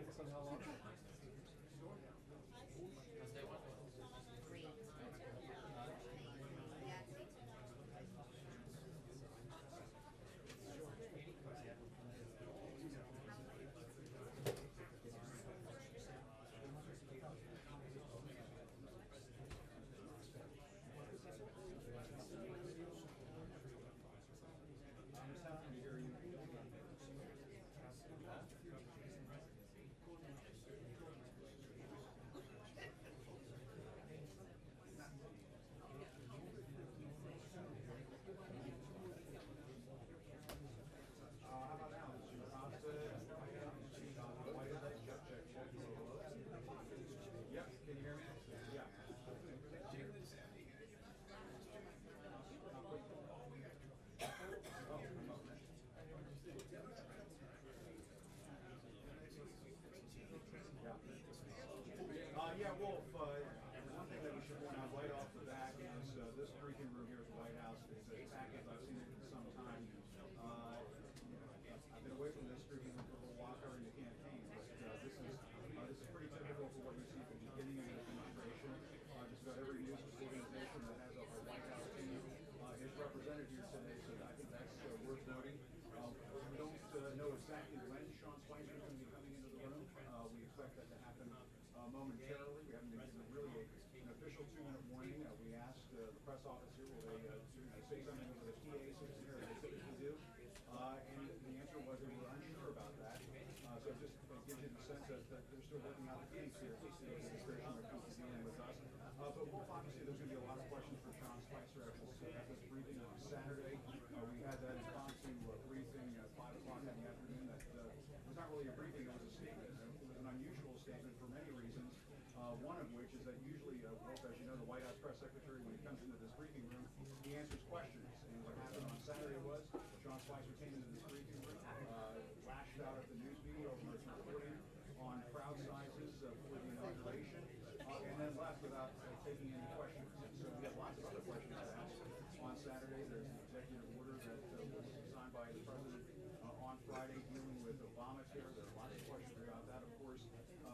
focus on how long? Green. I'm just happy to hear you. How about now? Is your pasta? Check. Yep, can you hear me? Yeah. Yeah, Wolf, one thing that we should point out right off the bat is this briefing room here at the White House is a package. I've seen it for some time. I've been away from this briefing room for a little while covering the campaign, but this is pretty typical for what you see at the beginning of the administration. Just about every news organization that has a White House team is represented here today, so I think that's worth noting. We don't know exactly when Sean Spicer is going to be coming into the room. We expect that to happen momentarily. We haven't been given really an official 2-minute warning. We asked the press office here, will they say something over the PA system here, as they typically do? And the answer was they were unsure about that. So it just gives you the sense that they're still working out the kinks here, at least the administration when it comes to dealing with us. But we'll obviously there's going to be a lot of questions for Sean Spicer at this briefing on Saturday. We had that impromptu briefing at 5 o'clock in the afternoon. That was not really a briefing, it was a statement. It was an unusual statement for many reasons. One of which is that usually, Wolf, as you know, the White House press secretary, when he comes into this briefing room, he answers questions. And what happened on Saturday was Sean Spicer came into this briefing room, lashed out at the news media over his reporting on crowd sizes for the inauguration, and then left without taking any questions. And so we have lots of other questions to ask on Saturday. There's an executive order that was signed by the president on Friday dealing with Obamacare. There are lots of questions about that. Of course,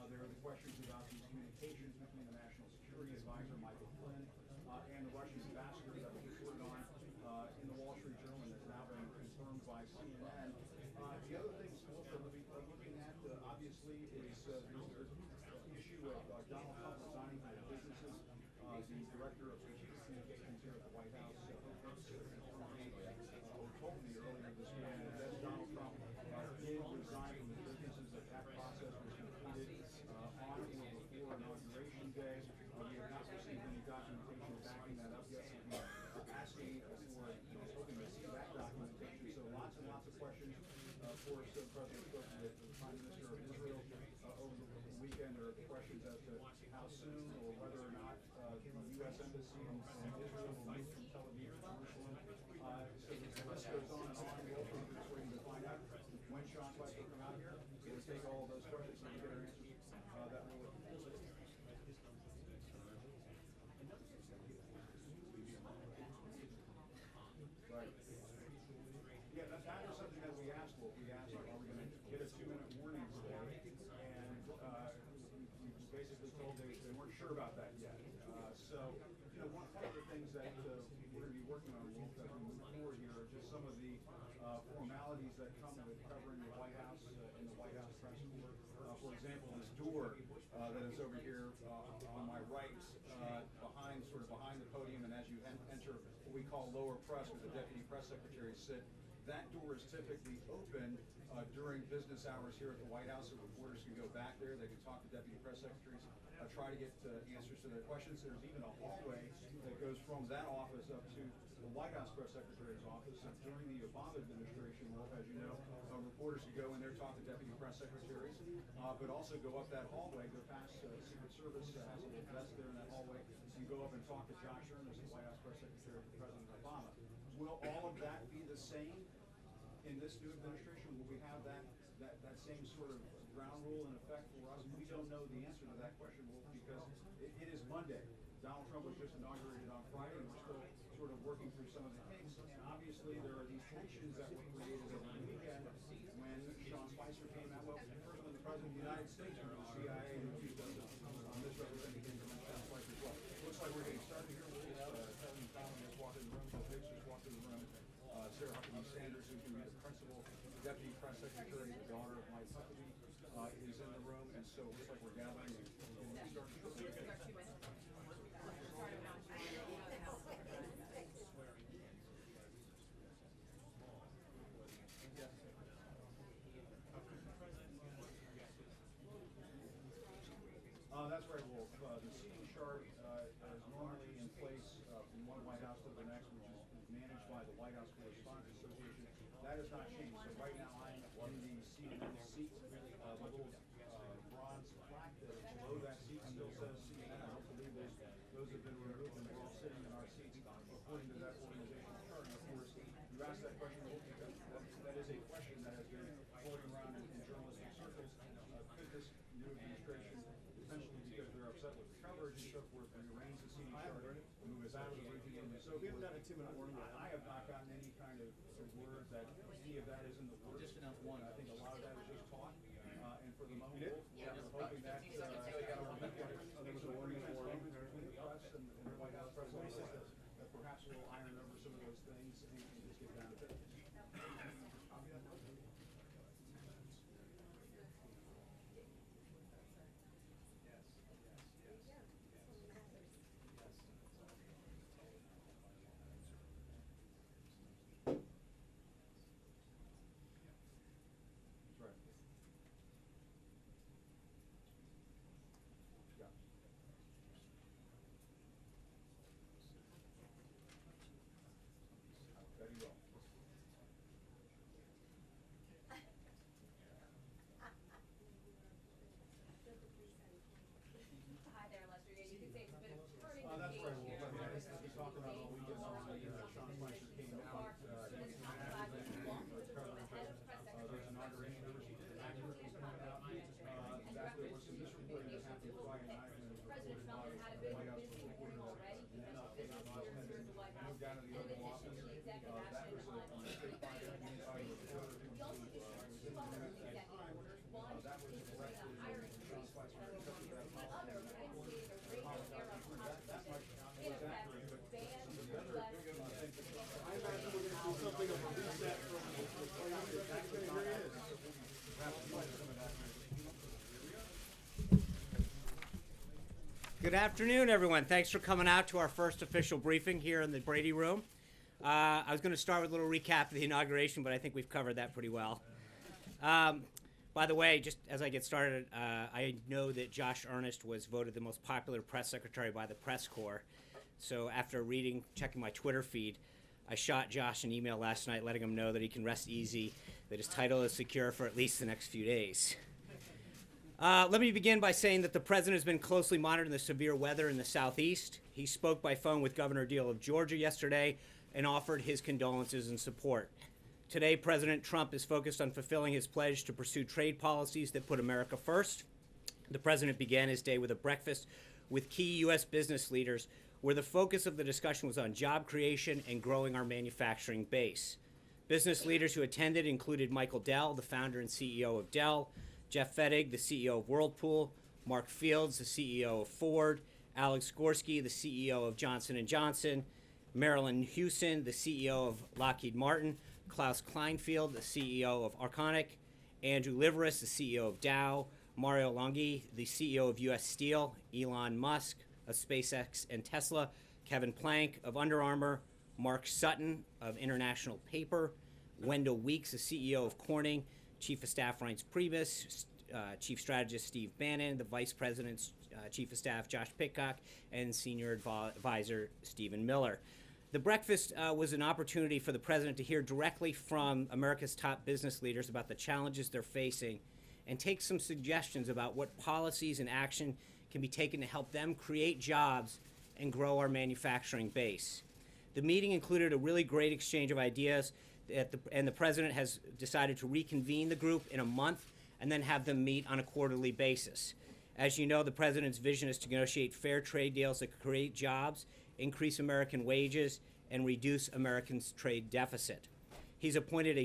there are the questions about these communications between the National Security Advisor, Michael Flynn, and the Russian ambassador that was reported on in the Wall Street Journal and has now been confirmed by CNN. The other things that we'll be looking at, obviously, is the issue of Donald Trump resigning from the businesses. The director of communications here at the White House told me earlier this morning that Donald Trump did resign from the businesses, that process was completed on or before Inauguration Day. We have not received any documentation backing that up yet, so we're asking for, hoping to see that documentation. So lots and lots of questions. Of course, the President spoke to the Prime Minister of Israel over the weekend. There are questions as to how soon or whether or not the U.S. Embassy in Israel will move from Tel Aviv to Jerusalem. So the list goes on and on. We're just waiting to find out when Sean Spicer will come out here. We'll take all of those questions and get our answers that will. Right. Yeah, that was something that we asked for. We asked, are we going to get a 2-minute warning today? And we basically told they weren't sure about that yet. So, one of the things that we're going to be working on, Wolf, as we move forward here are just some of the formalities that come with covering the White House and the White House press corps. For example, this door that is over here on my right, behind the podium, and as you enter what we call lower press, where the deputy press secretaries sit. That door is typically open during business hours here at the White House, so reporters can go back there. They can talk to deputy press secretaries, try to get answers to their questions. There's even a hallway that goes from that office up to the White House press secretary's office. And during the Obama administration, Wolf, as you know, reporters could go in there, talk to deputy press secretaries, but also go up that hallway, go past Secret Service has a little desk there in that hallway. You go up and talk to Josh Earnest, the White House press secretary for President Obama. Will all of that be the same in this new administration? Will we have that same sort of ground rule in effect for us? We don't know the answer to that question, Wolf, because it is Monday. Donald Trump was just inaugurated on Friday, and we're still sort of working through some of the kinks. And obviously, there are these tensions that were created over the weekend when Sean Spicer came out. Well, first when the President of the United States from the CIA and accused us of misrepresenting government past life as well. Looks like we're getting started here. We'll just Kevin Fallon just walked in the room, Bill Hicks just walked in the room. Sarah Huckabee Sanders, who's going to be the principal deputy press secretary, the daughter of Mike Huckabee, is in the room, and so it looks like we're gathering and getting started shortly. That's right, Wolf. The seating chart is normally in place from one White House to the next, which is managed by the White House Correspondents Association. That has not changed. So right now I'm in the seat. The little bronze plaque that is below that seat still says CNN. I don't believe those have been removed, and we're all sitting in our seats according to that organizational chart. And of course, you asked that question, Wolf, because that is a question that has been floating around in journalistic circles. Could this new administration, essentially because they're upset with the coverage and so forth, rearrange the seating chart, move us out of the briefing room and so forth? We haven't gotten a 2-minute warning. I have not gotten any kind of word that any of that is in the works. Just enough one. I think a lot of that is just talk. And for the moment, we're hoping that there was a warning between the press and the White House press office that perhaps we'll iron over some of those things and just get down to business. That's right, Wolf. I mean, I think we talked about all weekend long. Sean Spicer came out. There's an inauguration. There was some activists coming out. That there was some misreporting that happened Friday night when it was reported by the White House reporter that moved down to the Oval Office. That was a mistake by the reporter who was in the room at that time. That was corrected. Sean Spicer accepted that apology. That much was accurate, but some of the other things that I imagine we're going to do something of a reset from exactly here it is. Perhaps some of that. Good afternoon, everyone. Thanks for coming out to our first official briefing here in the Brady Room. I was going to start with a little recap of the inauguration, but I think we've covered that pretty well. By the way, just as I get started, I know that Josh Earnest was voted the most popular press secretary by the press corps. So after checking my Twitter feed, I shot Josh an email last night letting him know that he can rest easy, that his title is secure for at least the next few days. Let me begin by saying that the president has been closely monitoring the severe weather in the southeast. He spoke by phone with Governor Deal of Georgia yesterday and offered his condolences and support. Today, President Trump is focused on fulfilling his pledge to pursue trade policies that put America first. The president began his day with a breakfast with key U.S. business leaders where the focus of the discussion was on job creation and growing our manufacturing base. Business leaders who attended included Michael Dell, the founder and CEO of Dell, Jeff Fettig, the CEO of Whirlpool, Mark Fields, the CEO of Ford, Alex Gorsky, the CEO of Johnson & Johnson, Marilyn Hewson, the CEO of Lockheed Martin, Klaus Kleinfeld, the CEO of Arconic, Andrew Liveris, the CEO of Dow, Mario Longhi, the CEO of U.S. Steel, Elon Musk of SpaceX and Tesla, Kevin Plank of Under Armour, Mark Sutton of International Paper, Wendell Weeks, the CEO of Corning, Chief of Staff Reince Priebus, Chief Strategist Steve Bannon, the Vice President's Chief of Staff Josh Pitcock, and Senior Advisor Stephen Miller. The breakfast was an opportunity for the president to hear directly from America's top business leaders about the challenges they're facing and take some suggestions about what policies and action can be taken to help them create jobs and grow our manufacturing base. The meeting included a really great exchange of ideas, and the president has decided to reconvene the group in a month and then have them meet on a quarterly basis. As you know, the president's vision is to negotiate fair trade deals that create jobs, increase American wages, and reduce Americans' trade deficit. He's appointed a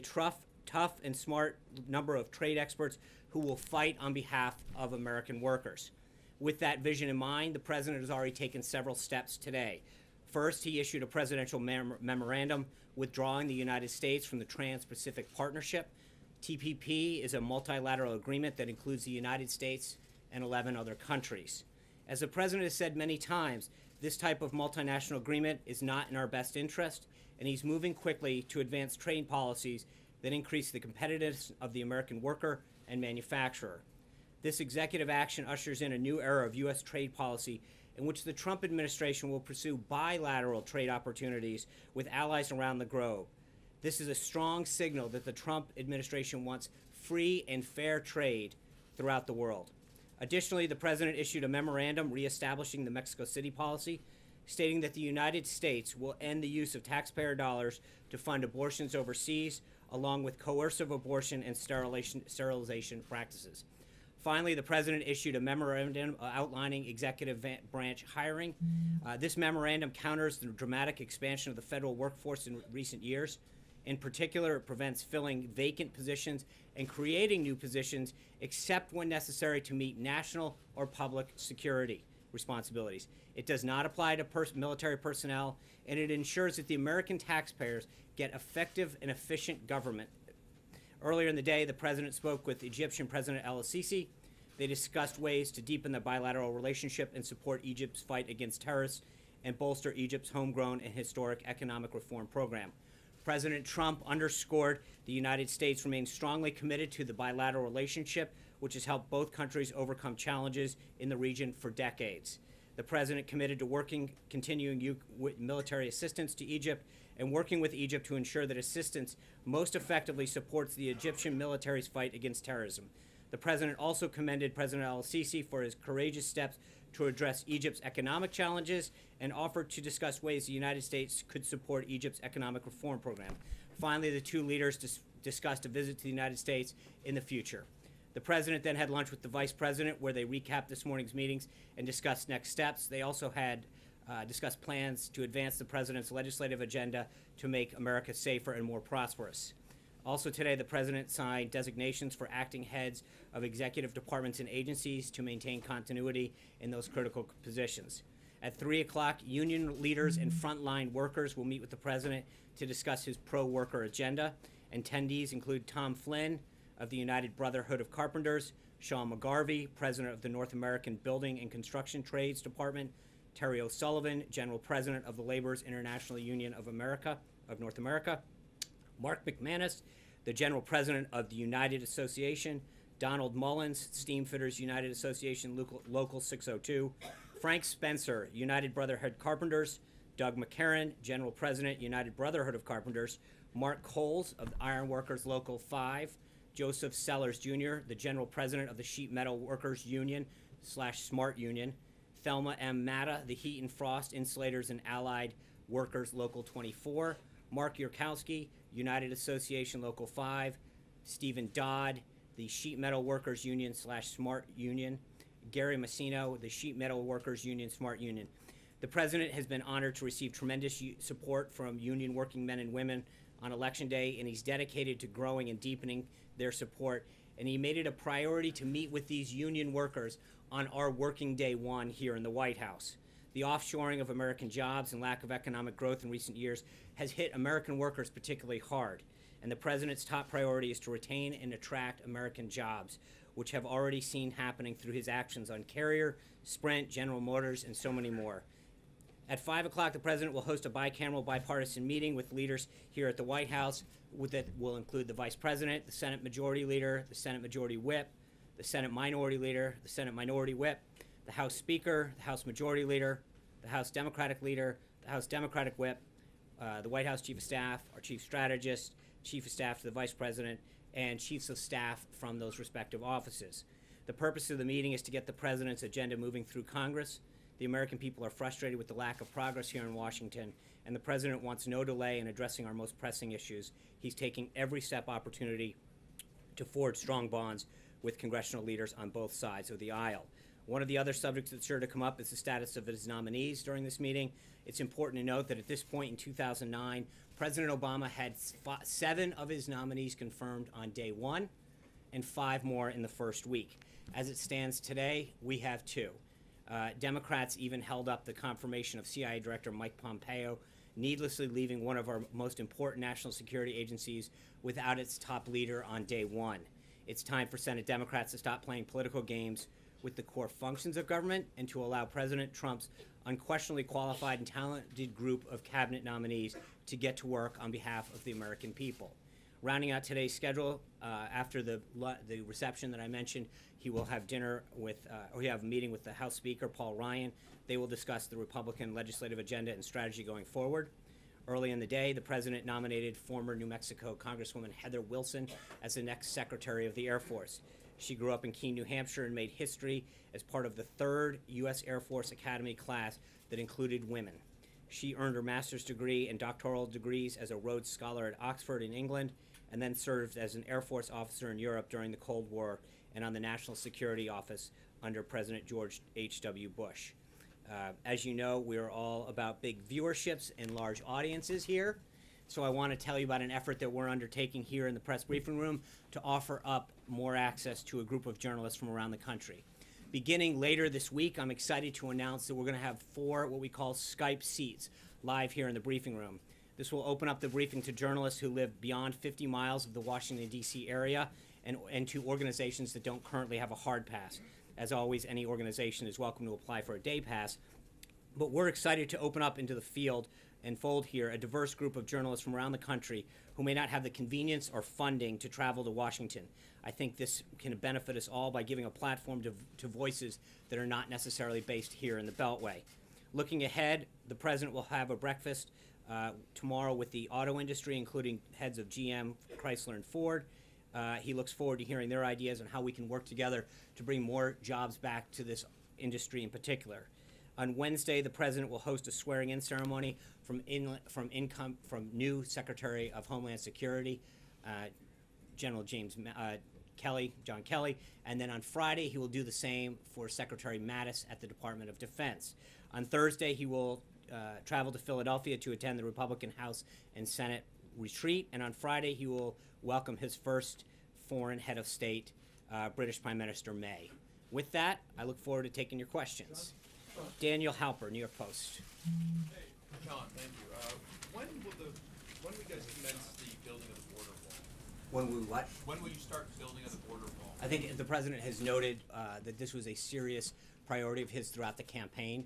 tough and smart number of trade experts who will fight on behalf of American workers. With that vision in mind, the president has already taken several steps today. First, he issued a presidential memorandum withdrawing the United States from the Trans-Pacific Partnership. TPP is a multilateral agreement that includes the United States and 11 other countries. As the president has said many times, this type of multinational agreement is not in our best interest, and he's moving quickly to advance trade policies that increase the competitiveness of the American worker and manufacturer. This executive action ushers in a new era of U.S. trade policy in which the Trump administration will pursue bilateral trade opportunities with allies around the globe. This is a strong signal that the Trump administration wants free and fair trade throughout the world. Additionally, the president issued a memorandum reestablishing the Mexico City policy, stating that the United States will end the use of taxpayer dollars to fund abortions overseas, along with coercive abortion and sterilization practices. Finally, the president issued a memorandum outlining executive branch hiring. This memorandum counters the dramatic expansion of the federal workforce in recent years. In particular, it prevents filling vacant positions and creating new positions except when necessary to meet national or public security responsibilities. It does not apply to military personnel, and it ensures that the American taxpayers get effective and efficient government. Earlier in the day, the president spoke with Egyptian President El-Sisi. They discussed ways to deepen the bilateral relationship and support Egypt's fight against terrorists and bolster Egypt's homegrown and historic economic reform program. President Trump underscored the United States remains strongly committed to the bilateral relationship, which has helped both countries overcome challenges in the region for decades. The president committed to continuing military assistance to Egypt and working with Egypt to ensure that assistance most effectively supports the Egyptian military's fight against terrorism. The president also commended President El-Sisi for his courageous steps to address Egypt's economic challenges and offered to discuss ways the United States could support Egypt's economic reform program. Finally, the two leaders discussed a visit to the United States in the future. The president then had lunch with the vice president, where they recapped this morning's meetings and discussed next steps. They also had discussed plans to advance the president's legislative agenda to make America safer and more prosperous. Also today, the president signed designations for acting heads of executive departments and agencies to maintain continuity in those critical positions. At 3 o'clock, union leaders and frontline workers will meet with the president to discuss his pro-worker agenda. Attendees include Tom Flynn of the United Brotherhood of Carpenters, Sean McGarvey, president of the North American Building and Construction Trades Department, Terry O'Sullivan, general president of the Laborers International Union of North America, Mark McManus, the general president of the United Association, Donald Mullins, Steamfitters United Association Local 602, Frank Spencer, United Brotherhood Carpenters, Doug McCarran, general president, United Brotherhood of Carpenters, Mark Coles of Ironworkers Local 5, Joseph Sellers Jr., the general president of the Sheet Metal Workers Union / Smart Union, Thelma M. Matta, the Heat and Frost Insulators and Allied Workers Local 24, Mark Yurkowski, United Association Local 5, Stephen Dodd, the Sheet Metal Workers Union / Smart Union, Gary Massino, the Sheet Metal Workers Union Smart Union. The president has been honored to receive tremendous support from union working men and women on Election Day, and he's dedicated to growing and deepening their support. And he made it a priority to meet with these union workers on our working day one here in the White House. The offshoring of American jobs and lack of economic growth in recent years has hit American workers particularly hard. And the president's top priority is to retain and attract American jobs, which have already seen happening through his actions on Carrier, Sprint, General Motors, and so many more. At 5 o'clock, the president will host a bicameral bipartisan meeting with leaders here at the White House that will include the vice president, the Senate Majority Leader, the Senate Majority Whip, the Senate Minority Leader, the Senate Minority Whip, the House Speaker, the House Majority Leader, the House Democratic Leader, the House Democratic Whip, the White House Chief of Staff, our Chief Strategist, Chief of Staff to the Vice President, and Chiefs of Staff from those respective offices. The purpose of the meeting is to get the president's agenda moving through Congress. The American people are frustrated with the lack of progress here in Washington, and the president wants no delay in addressing our most pressing issues. He's taking every step opportunity to forge strong bonds with congressional leaders on both sides of the aisle. One of the other subjects that's sure to come up is the status of his nominees during this meeting. It's important to note that at this point in 2009, President Obama had 7 of his nominees confirmed on day 1 and 5 more in the first week. As it stands today, we have 2. Democrats even held up the confirmation of CIA Director Mike Pompeo, needlessly leaving one of our most important national security agencies without its top leader on day 1. It's time for Senate Democrats to stop playing political games with the core functions of government and to allow President Trump's unquestionably qualified and talented group of cabinet nominees to get to work on behalf of the American people. Rounding out today's schedule, after the reception that I mentioned, he will have dinner with, or he have a meeting with the House Speaker, Paul Ryan. They will discuss the Republican legislative agenda and strategy going forward. Early in the day, the president nominated former New Mexico Congresswoman Heather Wilson as the next Secretary of the Air Force. She grew up in Keene, New Hampshire, and made history as part of the 3rd U.S. Air Force Academy class that included women. She earned her master's degree and doctoral degrees as a Rhodes Scholar at Oxford in England, and then served as an Air Force officer in Europe during the Cold War and on the National Security Office under President George H.W. Bush. As you know, we're all about big viewerships and large audiences here. So I want to tell you about an effort that we're undertaking here in the press briefing room to offer up more access to a group of journalists from around the country. Beginning later this week, I'm excited to announce that we're going to have 4 what we call Skype seats live here in the briefing room. This will open up the briefing to journalists who live beyond 50 miles of the Washington, D.C. area and to organizations that don't currently have a hard pass. As always, any organization is welcome to apply for a day pass. But we're excited to open up into the field and fold here a diverse group of journalists from around the country who may not have the convenience or funding to travel to Washington. I think this can benefit us all by giving a platform to voices that are not necessarily based here in the Beltway. Looking ahead, the president will have a breakfast tomorrow with the auto industry, including heads of GM, Chrysler, and Ford. He looks forward to hearing their ideas on how we can work together to bring more jobs back to this industry in particular. On Wednesday, the president will host a swearing-in ceremony from new Secretary of Homeland Security, General John Kelly, and then on Friday he will do the same for Secretary Mattis at the Department of Defense. On Thursday, he will travel to Philadelphia to attend the Republican House and Senate retreat, and on Friday he will welcome his first foreign head of state, British Prime Minister May. With that, I look forward to taking your questions. Daniel Halper, New York Post. Hey, John, thank you. When will you guys commence the building of the border wall? When we what? When will you start building of the border wall? I think the president has noted that this was a serious priority of his throughout the campaign.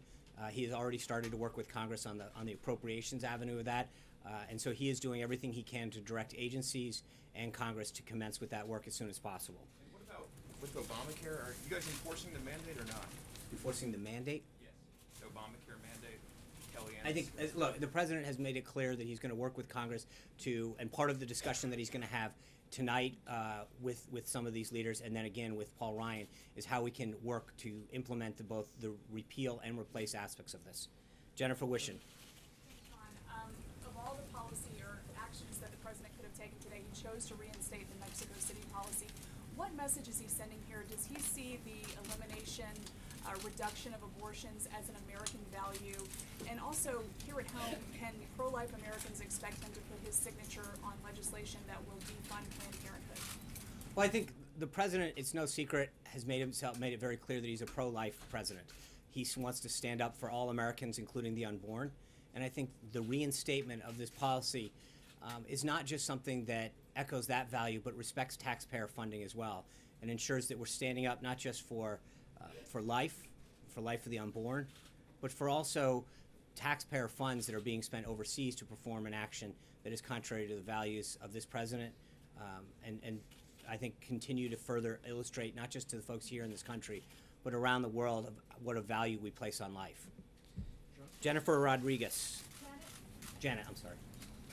He has already started to work with Congress on the appropriations avenue of that, and so he is doing everything he can to direct agencies and Congress to commence with that work as soon as possible. And what about with Obamacare? Are you guys enforcing the mandate or not? Enforcing the mandate? Yes. The Obamacare mandate. I think, look, the president has made it clear that he's going to work with Congress and part of the discussion that he's going to have tonight with some of these leaders, and then again with Paul Ryan, is how we can work to implement both the repeal and replace aspects of this. Jennifer Wishon. Of all the policy or actions that the president could have taken today, he chose to reinstate the Mexico City policy. What message is he sending here? Does he see the elimination, reduction of abortions as an American value? And also, here at home, can pro-life Americans expect him to put his signature on legislation that will defund Planned Parenthood? Well, I think the president, it's no secret, has made it very clear that he's a pro-life president. He wants to stand up for all Americans, including the unborn. And I think the reinstatement of this policy is not just something that echoes that value, but respects taxpayer funding as well, and ensures that we're standing up not just for life of the unborn, but for also taxpayer funds that are being spent overseas to perform an action that is contrary to the values of this president, and I think continue to further illustrate, not just to the folks here in this country, but around the world, of what a value we place on life. Jennifer Rodriguez. Janet, I'm sorry.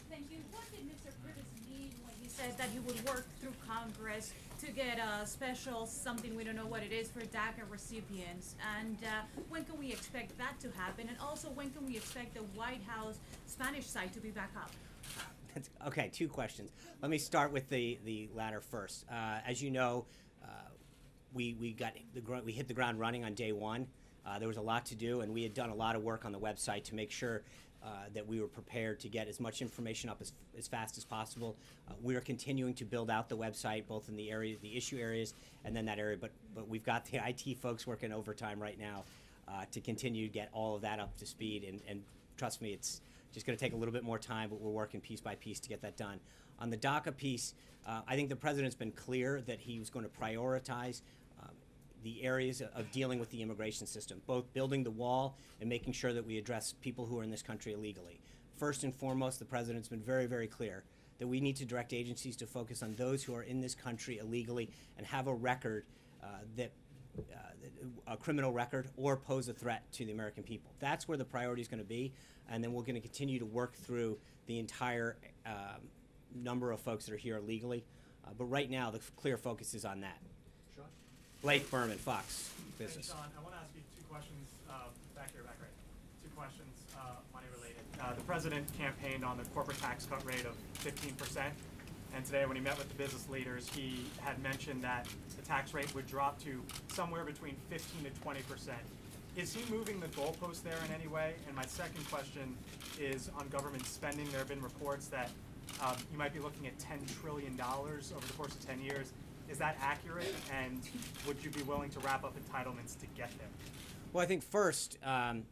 Thank you. What did Mr. Curtis mean when he said that he would work through Congress to get a special something, we don't know what it is, for DACA recipients? And when can we expect that to happen? And also, when can we expect the White House Spanish site to be back up? Okay, 2 questions. Let me start with the latter first. As you know, we hit the ground running on day 1. There was a lot to do, and we had done a lot of work on the website to make sure that we were prepared to get as much information up as fast as possible. We are continuing to build out the website, both in the area, the issue areas, and then that area. But we've got the IT folks working overtime right now to continue to get all of that up to speed. And trust me, it's just going to take a little bit more time, but we're working piece by piece to get that done. On the DACA piece, I think the president's been clear that he was going to prioritize the areas of dealing with the immigration system, both building the wall and making sure that we address people who are in this country illegally. First and foremost, the president's been very, very clear that we need to direct agencies to focus on those who are in this country illegally and have a record a criminal record or pose a threat to the American people. That's where the priority is going to be, and then we're going to continue to work through the entire number of folks that are here illegally. But right now, the clear focus is on that. Sean? Blake Berman, Fox Business. Sean, I want to ask you two questions back right. Two questions, money related. The president campaigned on the corporate tax cut rate of 15%, and today when he met with the business leaders, he had mentioned that the tax rate would drop to somewhere between 15 to 20%. Is he moving the goalpost there in any way? And my second question is on government spending. There have been reports that you might be looking at $10 trillion over the course of 10 years. Is that accurate? And would you be willing to wrap up entitlements to get there? Well, I think first, well,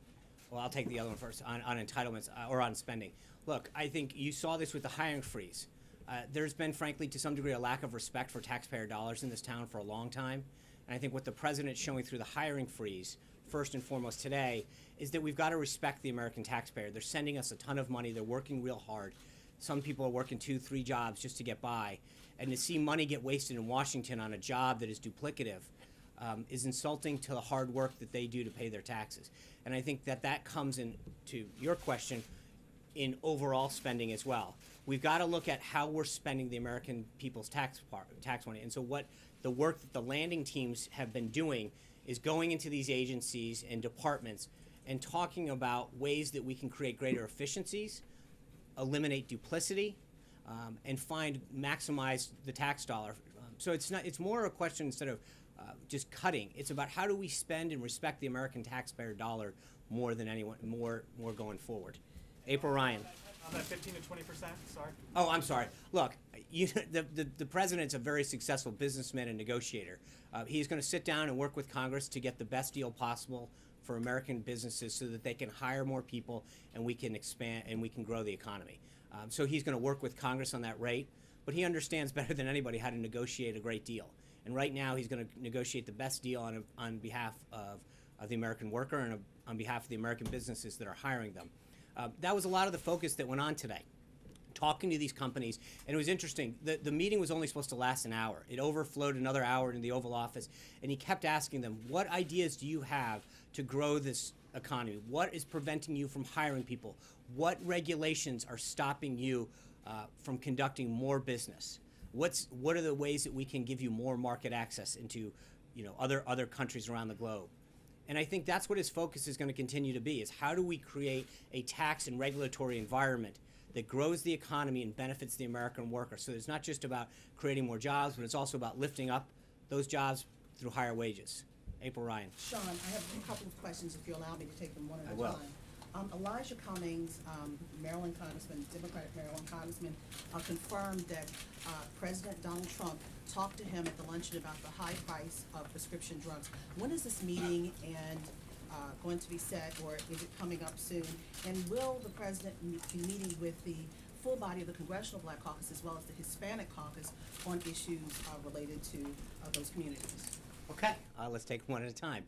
I'll take the other one first on entitlements or on spending. Look, I think you saw this with the hiring freeze. There's been, frankly, to some degree, a lack of respect for taxpayer dollars in this town for a long time. And I think what the president's showing through the hiring freeze, first and foremost today, is that we've got to respect the American taxpayer. They're sending us a ton of money. They're working real hard. Some people are working 2, 3 jobs just to get by. And to see money get wasted in Washington on a job that is duplicative is insulting to the hard work that they do to pay their taxes. And I think that comes into your question in overall spending as well. We've got to look at how we're spending the American people's tax money. And so what the work that the landing teams have been doing is going into these agencies and departments and talking about ways that we can create greater efficiencies, eliminate duplicity, and maximize the tax dollar. So it's more a question instead of just cutting. It's about how do we spend and respect the American taxpayer dollar more than anyone, more going forward. April Ryan. On that 15 to 20%, sorry. Oh, I'm sorry. Look, the president's a very successful businessman and negotiator. He's going to sit down and work with Congress to get the best deal possible for American businesses so that they can hire more people and we can expand and we can grow the economy. So he's going to work with Congress on that rate, but he understands better than anybody how to negotiate a great deal. And right now he's going to negotiate the best deal on behalf of the American worker and on behalf of the American businesses that are hiring them. That was a lot of the focus that went on today, talking to these companies. And it was interesting. The meeting was only supposed to last an hour. It overflowed another hour in the Oval Office. And he kept asking them, what ideas do you have to grow this economy? What is preventing you from hiring people? What regulations are stopping you from conducting more business? What are the ways that we can give you more market access into other countries around the globe? And I think that's what his focus is going to continue to be, is how do we create a tax and regulatory environment that grows the economy and benefits the American worker. So it's not just about creating more jobs, but it's also about lifting up those jobs through higher wages. April Ryan. Sean, I have a couple of questions, if you allow me to take them one at I a will. time. Elijah Cummings, Maryland Congressman, Democratic Maryland Congressman, confirmed that President Donald Trump talked to him at the luncheon about the high price of prescription drugs. When is this meeting going to be set, or is it coming up soon? And will the president be meeting with the full body of the Congressional Black Caucus as well as the Hispanic Caucus on issues related to those communities? Okay, let's take one at a time.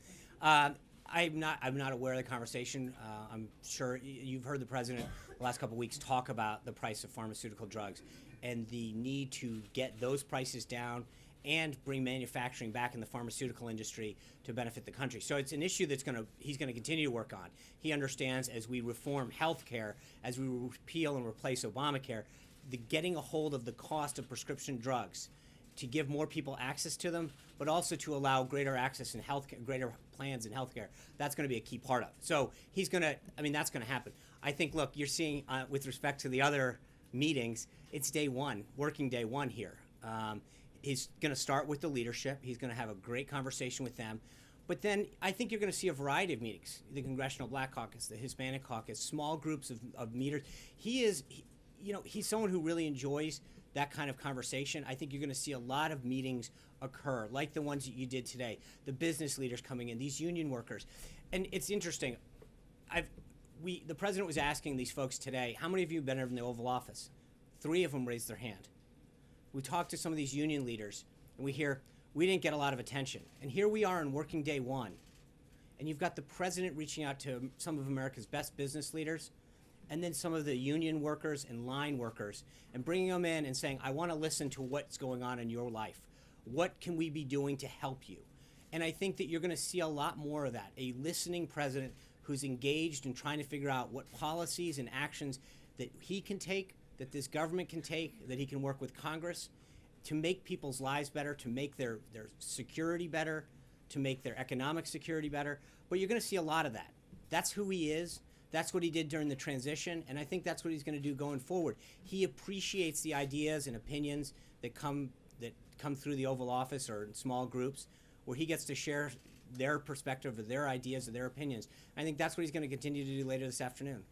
I'm not aware of the conversation. I'm sure you've heard the president the last couple of weeks talk about the price of pharmaceutical drugs and the need to get those prices down and bring manufacturing back in the pharmaceutical industry to benefit the country. So it's an issue he's going to continue to work on. He understands as we reform health care, as we repeal and replace Obamacare, getting a hold of the cost of prescription drugs to give more people access to them, but also to allow greater access in healthcare, greater plans in healthcare. That's going to be a key part of it. So that's going to happen. I think, look, you're seeing with respect to the other meetings, it's day one, working day one here. He's going to start with the leadership. He's going to have a great conversation with them. But then I think you're going to see a variety of meetings: the Congressional Black Caucus, the Hispanic Caucus, small groups of meetings. He's someone who really enjoys that kind of conversation. I think you're going to see a lot of meetings occur, like the ones that you did today. The business leaders coming in, these union workers, and it's interesting. The president was asking these folks today, how many of you have been in the Oval Office? 3 of them raised their hand. We talked to some of these union leaders, and we hear, we didn't get a lot of attention. And here we are on working day 1, and you've got the president reaching out to some of America's best business leaders, and then some of the union workers and line workers, and bringing them in and saying, I want to listen to what's going on in your life. What can we be doing to help you? And I think that you're going to see a lot more of that, a listening president who's engaged in trying to figure out what policies and actions that he can take, that this government can take, that he can work with Congress to make people's lives better, to make their security better, to make their economic security better. But you're going to see a lot of that. That's who he is. That's what he did during the transition, and I think that's what he's going to do going forward. He appreciates the ideas and opinions that come through the Oval Office or in small groups, where he gets to share their perspective, or their ideas, or their opinions. I think that's what he's going to continue to do later this afternoon.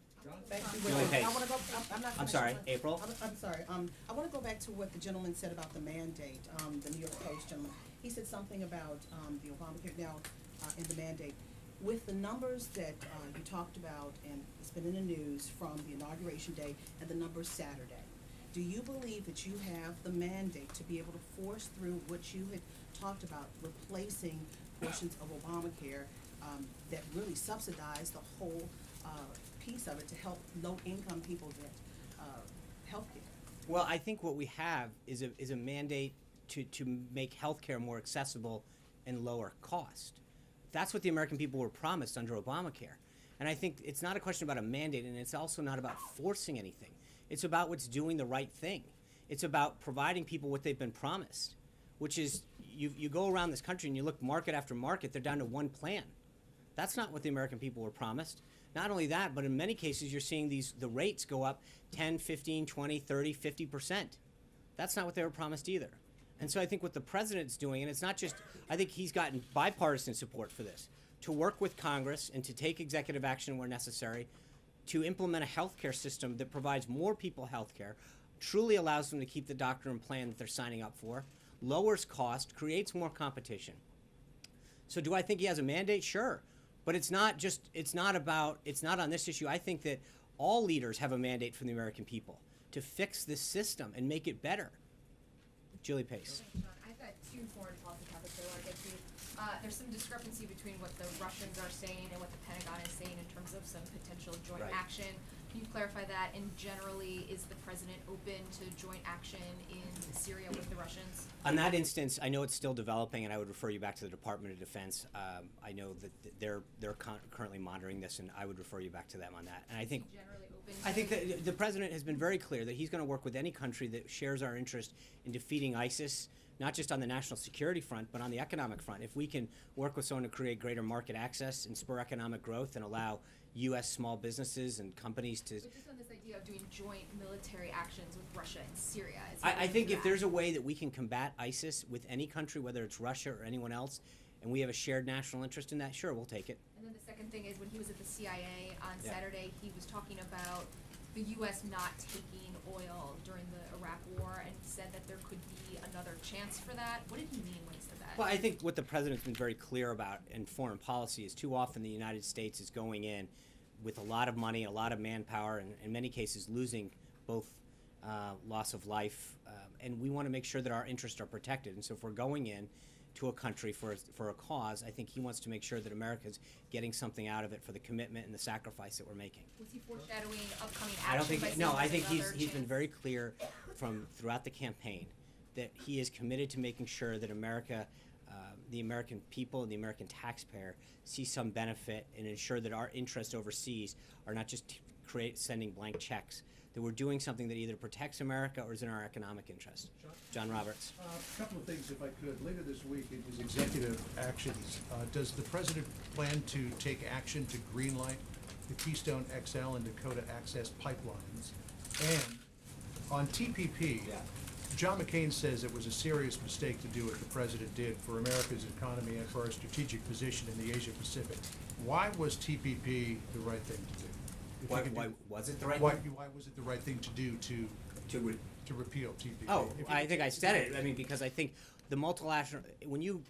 Thank you. Julie Pace. I want to go. I'm not. I'm finished. sorry, April? I'm sorry. I want to go back to what the gentleman said about the mandate. The New York Post gentleman. He said something about the Obamacare now in the mandate. With the numbers that you talked about, and it's been in the news from the inauguration day and the numbers Saturday, do you believe that you have the mandate to be able to force through what you had talked about, replacing portions of Obamacare that really subsidize the whole piece of it to help low-income people get health care? Well, I think what we have is a mandate to make health care more accessible and lower cost. That's what the American people were promised under Obamacare. And I think it's not a question about a mandate, and it's also not about forcing anything. It's about what's doing the right thing. It's about providing people what they've been promised, which is you go around this country and you look market after market, they're down to one plan. That's not what the American people were promised. Not only that, but in many cases you're seeing the rates go up 10, 15, 20, 30, 50%. That's not what they were promised either. And so I think what the president's doing, and it's not just, I think he's gotten bipartisan support for this, to work with Congress and to take executive action where necessary, to implement a health care system that provides more people health care, truly allows them to keep the doctor and plan that they're signing up for, lowers cost, creates more competition. So do I think he has a mandate? Sure. But it's not on this issue. I think that all leaders have a mandate from the American people to fix this system and make it better. Julie Pace. Thanks, Sean. I've got 2 foreign policy topics I want to get to. There's some discrepancy between what the Russians are saying and what the Pentagon is saying in terms of some potential joint Right. action. Can you clarify that? And generally, is the president open to joint action in Syria with the Russians? On that instance, I know it's still developing, and I would refer you back to the Department of Defense. I know that they're currently monitoring this, and I would refer you back to them on that. And I think Generally open. I think that the president has been very clear that he's going to work with any country that shares our interest in defeating ISIS, not just on the national security front, but on the economic front. If we can work with someone to create greater market access and spur economic growth and allow U.S. small businesses and companies to... But just on this idea of doing joint military actions with Russia and Syria. Is he I open think to if that? there's a way that we can combat ISIS with any country, whether it's Russia or anyone else, and we have a shared national interest in that, sure, we'll take it. And then the second thing is when he was at the CIA on Yeah. Saturday, he was talking about the U.S. not taking oil during the Iraq War and said that there could be another chance for that. What did he mean when he said that? Well, I think what the president's been very clear about in foreign policy is too often the United States is going in with a lot of money, a lot of manpower, and in many cases losing both loss of life, and we want to make sure that our interests are protected. And so if we're going in to a country for a cause, I think he wants to make sure that America's getting something out of it for the commitment and the sacrifice that we're making. Was he foreshadowing upcoming action? I don't think by saying no. I there's think another he's been chance? very clear throughout the campaign that he is committed to making sure that America, the American people, and the American taxpayer see some benefit and ensure that our interests overseas are not just sending blank checks. That we're doing something that either protects America or is in our economic interest. John Roberts. A couple of things, if I could. Later this week, in his executive actions, does the president plan to take action to greenlight the Keystone XL and Dakota Access pipelines? And on TPP, John McCain says it was a serious mistake to do what the president did for America's economy and for our strategic position in the Asia Pacific. Why was TPP the right thing to do? If you could Why do- was it the right Why, thing? why was it the right thing to do to repeal TPP? Oh, If you I could- think I said it. I mean, because I think the multilateral, when you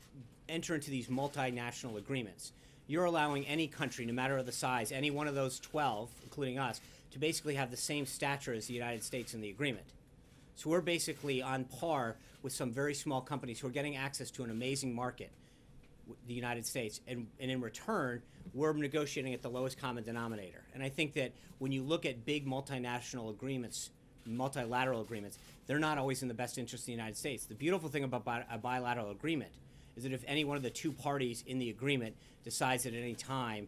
enter into these multinational agreements, you're allowing any country, no matter the size, any one of those 12, including us, to basically have the same stature as the United States in the agreement. So we're basically on par with some very small companies who are getting access to an amazing market, the United States, and in return, we're negotiating at the lowest common denominator. And I think that when you look at big multinational agreements, multilateral agreements, they're not always in the best interest of the United States. The beautiful thing about a bilateral agreement is that if any one of the two parties in the agreement decides at any time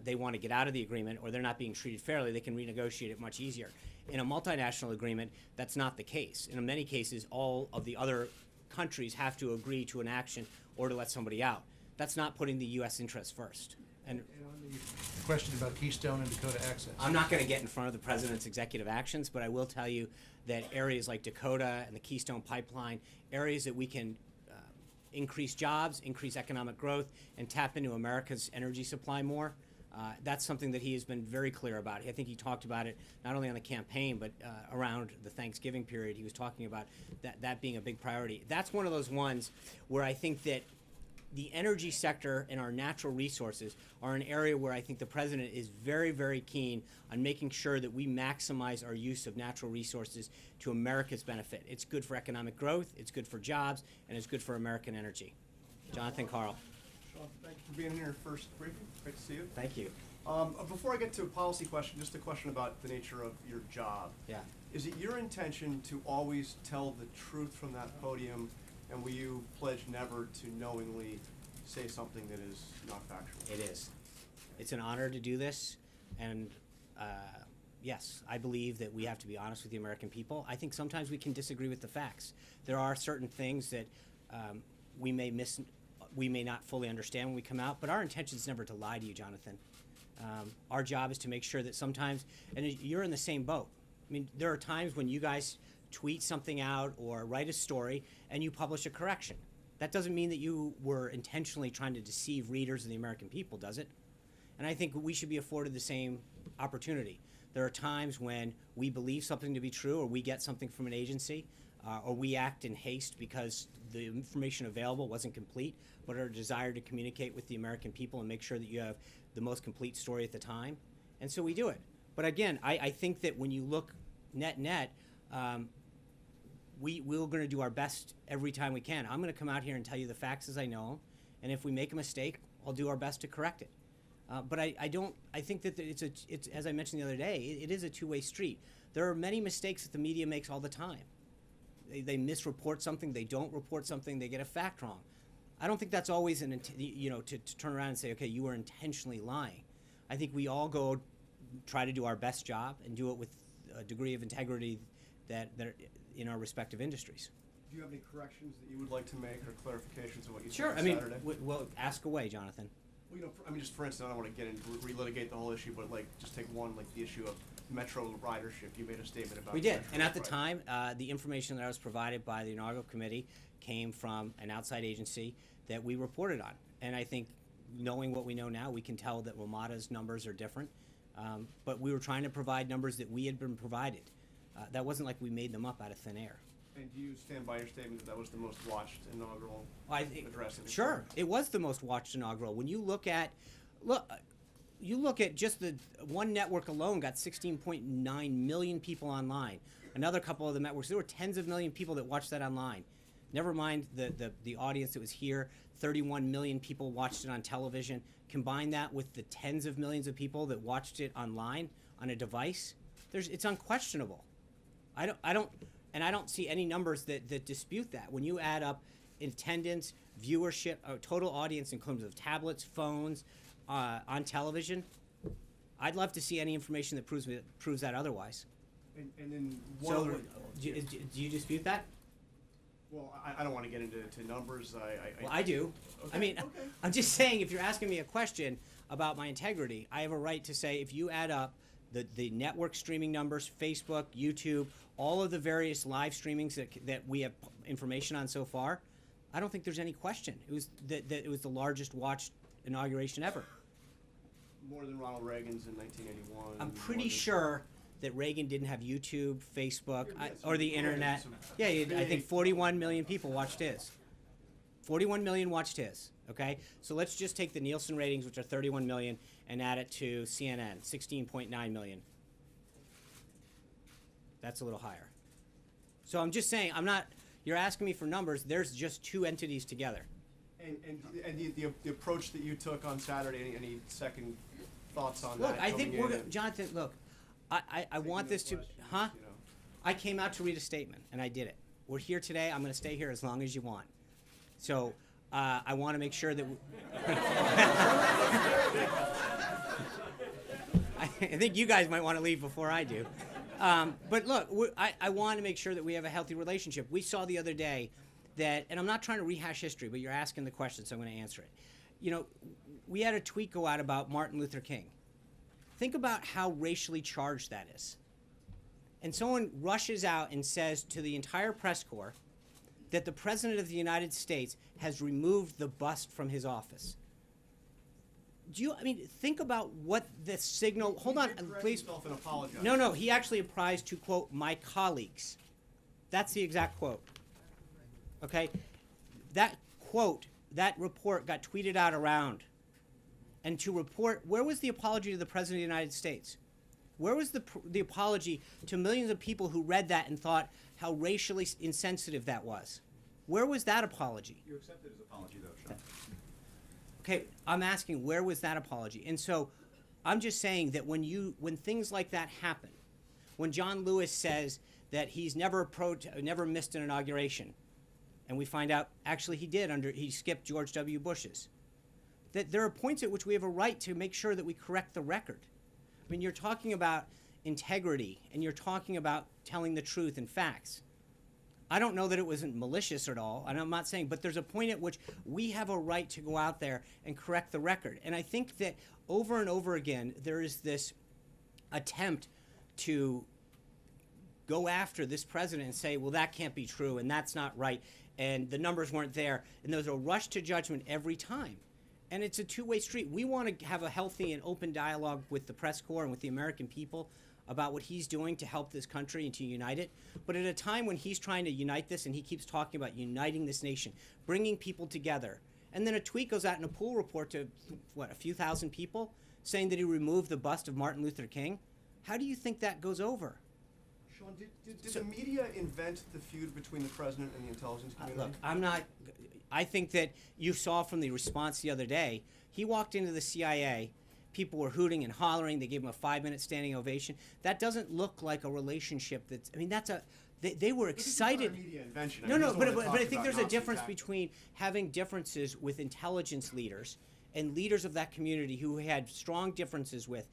they want to get out of the agreement or they're not being treated fairly, they can renegotiate it much easier. In a multinational agreement, that's not the case. In many cases, all of the other countries have to agree to an action or to let somebody out. That's not putting the U.S. interest first. And And on the question about Keystone and Dakota Access. I'm not going to get in front of the president's executive actions, but I will tell you that areas like Dakota and the Keystone Pipeline, areas that we can increase jobs, increase economic growth, and tap into America's energy supply more. That's something that he has been very clear about. I think he talked about it not only on the campaign, but around the Thanksgiving period. He was talking about that being a big priority. That's one of those ones where I think that the energy sector and our natural resources are an area where I think the president is very, very keen on making sure that we maximize our use of natural resources to America's benefit. It's good for economic growth, it's good for jobs, and it's good for American energy. Jonathan Carl. Sean, thank you for being here in your first briefing. Great to see you. Thank you. Before I get to a policy question, just a question about the nature of your job. Yeah. Is it your intention to always tell the truth from that podium, and will you pledge never to knowingly say something that is not factual? It is. It's an honor to do this, and yes, I believe that we have to be honest with the American people. I think sometimes we can disagree with the facts. There are certain things that we may not fully understand when we come out, but our intention is never to lie to you, Jonathan. Our job is to make sure that sometimes, and you're in the same boat. I mean, there are times when you guys tweet something out or write a story and you publish a correction. That doesn't mean that you were intentionally trying to deceive readers and the American people, does it? And I think we should be afforded the same opportunity. There are times when we believe something to be true, or we get something from an agency, or we act in haste because the information available wasn't complete, but our desire to communicate with the American people and make sure that you have the most complete story at the time. And so we do it. But again, I think that when you look net, we're going to do our best every time we can. I'm going to come out here and tell you the facts as I know them, and if we make a mistake, I'll do our best to correct it. But I think that it's as I mentioned the other day, it is a two-way street. There are many mistakes that the media makes all the time. They misreport something, they don't report something, they get a fact wrong. I don't think that's always to turn around and say, okay, you were intentionally lying. I think we all try to do our best job and do it with a degree of integrity that are in our respective industries. Do you have any corrections that you would like to make or clarifications on what you Sure. said I on mean, Saturday? well, ask away, Jonathan. Well, just for instance, I don't want to get into relitigate the whole issue, but just take one, the issue of Metro ridership. You made a statement about We did, Metro and at the ridership. time, the information that I was provided by the inaugural committee came from an outside agency that we reported on. And I think, knowing what we know now, we can tell that WMATA's numbers are different. But we were trying to provide numbers that we had been provided. That wasn't like we made them up out of thin air. And do you stand by your statement that was the most watched inaugural address? In Sure, history? it was the most watched inaugural. When you look at just the one network alone got 16.9 million people online. Another couple of the networks, there were tens of million people that watched that online. Never mind the audience that was here. 31 million people watched it on television. Combine that with the tens of millions of people that watched it online on a device. It's unquestionable. I don't see any numbers that dispute that. When you add up attendance, viewership, total audience in terms of tablets, phones, on television, I'd love to see any information that proves that otherwise. And then one So, other. do you dispute that? Well, I don't want to get into numbers. Well, I do. I mean, okay. I'm just saying, if you're asking me a question about my integrity, I have a right to say, if you add up the network streaming numbers, Facebook, YouTube, all of the various live streamings that we have information on so far, I don't think there's any question. It was it was the largest watched inauguration ever. More than Ronald Reagan's in 1981. I'm more pretty than- sure that Reagan didn't have YouTube, Facebook, Yes, or the yeah, internet. some Yeah, I think big- 41 million people watched his. 41 million watched his. Okay, so let's just take the Nielsen ratings, which are 31 million, and add it to CNN, 16.9 million. That's a little higher. So I'm just saying, I'm not. You're asking me for numbers. There's just two entities together. And the approach that you took on Saturday, any second thoughts on Look, that? I think coming we're in and Jonathan. Look, I want this to, questions, huh? you know? I came out to read a statement, and I did it. We're here today. I'm going to stay here as long as you want. So I want to make sure that. I think you guys might want to leave before I do. But look, I want to make sure that we have a healthy relationship. We saw the other day that, and I'm not trying to rehash history, but you're asking the question, so I'm going to answer it. You know, we had a tweet go out about Martin Luther King. Think about how racially charged that is. And someone rushes out and says to the entire press corps that the President of the United States has removed the bust from his office. Think about what the signal. Hold on, please. Himself and apologize. No, he actually apprised to, quote, my colleagues. That's the exact quote. Okay? That quote, that report got tweeted out around. And to report, where was the apology to the President of the United States? Where was the apology to millions of people who read that and thought how racially insensitive that was? Where was that apology? You accepted his apology, though, Sean. Okay, I'm asking, where was that apology? And so I'm just saying that when things like that happen, when John Lewis says that he's never missed an inauguration, and we find out actually he skipped George W. Bush's, that there are points at which we have a right to make sure that we correct the record. I mean, you're talking about integrity, and you're talking about telling the truth and facts. I don't know that it wasn't malicious at all, and I'm not saying, but there's a point at which we have a right to go out there and correct the record. And I think that over and over again, there is this attempt to go after this president and say, well, that can't be true, and that's not right, and the numbers weren't there. And there's a rush to judgment every time. And it's a two-way street. We want to have a healthy and open dialogue with the press corps and with the American people about what he's doing to help this country and to unite it. But at a time when he's trying to unite this, and he keeps talking about uniting this nation, bringing people together, and then a tweet goes out in a pool report to, a few thousand people, saying that he removed the bust of Martin Luther King, how do you think that goes over? Sean, did the media invent the feud between the president and the intelligence community? Look, I think that you saw from the response the other day, he walked into the CIA, people were hooting and hollering, they gave him a 5-minute standing ovation. That doesn't look like a relationship they were excited. Media invention. No, but I think there's a difference between having differences with intelligence leaders and leaders of that community who had strong differences with,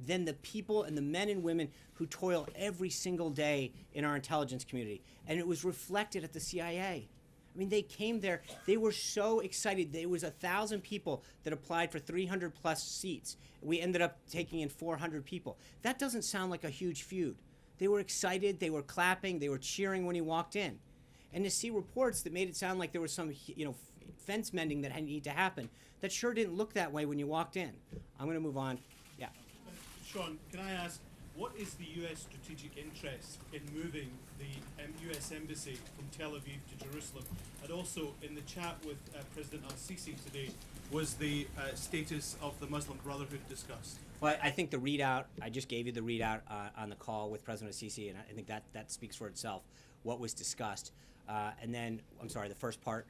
than the people and the men and women who toil every single day in our intelligence community. And it was reflected at the CIA. I mean, they came there, they were so excited. There was 1,000 people that applied for 300 plus seats. We ended up taking in 400 people. That doesn't sound like a huge feud. They were excited, they were clapping, they were cheering when he walked in. And to see reports that made it sound like there was some, fence mending that needed to happen, that sure didn't look that way when you walked in. I'm going to move on. Yeah. Sean, can I ask, what is the U.S. strategic interest in moving the U.S. Embassy from Tel Aviv to Jerusalem? And also, in the chat with President al-Sisi today, was the status of the Muslim Brotherhood discussed? Well, I think the readout, I just gave you the readout on the call with President Sisi, and I think that speaks for itself, what was discussed. And then, I'm sorry, the first part?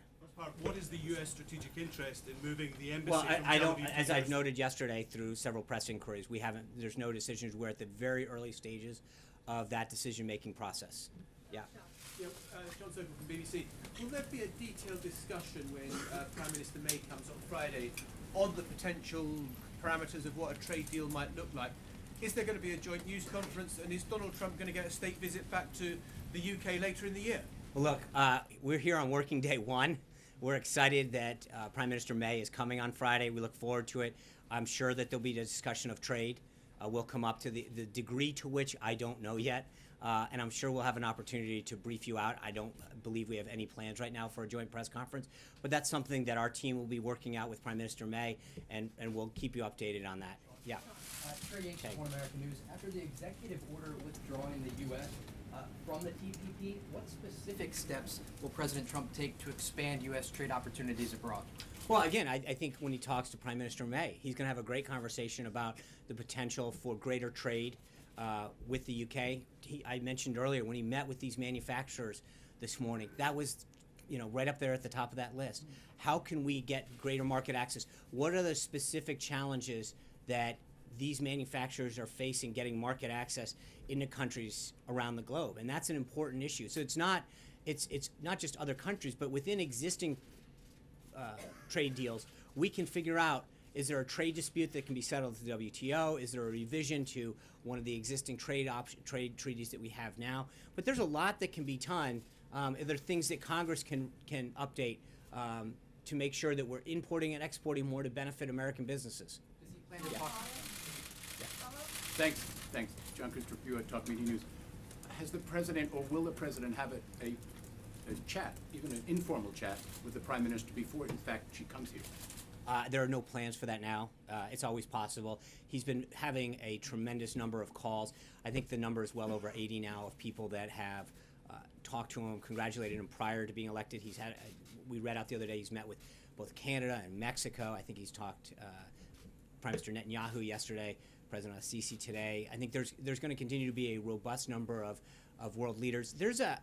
What is the U.S. strategic interest in moving the embassy Well, from I Tel don't, Aviv to as I've Jerusalem? noted yesterday through several press inquiries, there's no decisions. We're at the very early stages of that decision-making process. Yeah. Yeah, John Soper from BBC. Will there be a detailed discussion when Prime Minister May comes on Friday on the potential parameters of what a trade deal might look like? Is there going to be a joint news conference, and is Donald Trump going to get a state visit back to the UK later in the year? Well, look, we're here on working day one. We're excited that Prime Minister May is coming on Friday. We look forward to it. I'm sure that there'll be a discussion of trade. will come up. To the degree to which I don't know yet, and I'm sure we'll have an opportunity to brief you out. I don't believe we have any plans right now for a joint press conference, but that's something that our team will be working out with Prime Minister May, and we'll keep you updated on that. Yeah. Trey Yates, Okay. One American News. After the executive order withdrawing the U.S. From the TPP, what specific steps will President Trump take to expand U.S. trade opportunities abroad? Well, again, I think when he talks to Prime Minister May, he's going to have a great conversation about the potential for greater trade with the UK. I mentioned earlier when he met with these manufacturers this morning, that was, right up there at the top of that list. How can we get greater market access? What are the specific challenges that these manufacturers are facing getting market access into countries around the globe? And that's an important issue. So it's not just other countries, but within existing trade deals, we can figure out, is there a trade dispute that can be settled at the WTO? Is there a revision to one of the existing trade treaties that we have now? But there's a lot that can be done. There are things that Congress can update to make sure that we're importing and exporting more to benefit American businesses. Does he plan to talk? Thanks. John Christopher Pugh at Talk Media News. Has the president, or will the president, have a chat, even an informal chat, with the Prime Minister before, in fact, she comes here? There are no plans for that now. It's always possible. He's been having a tremendous number of calls. I think the number is well over 80 now of people that have talked to him, congratulated him prior to being elected. He's had, we read out the other day, he's met with both Canada and Mexico. I think he's talked Prime Minister Netanyahu yesterday, President al-Sisi today. I think there's going to continue to be a robust number of world leaders. There's a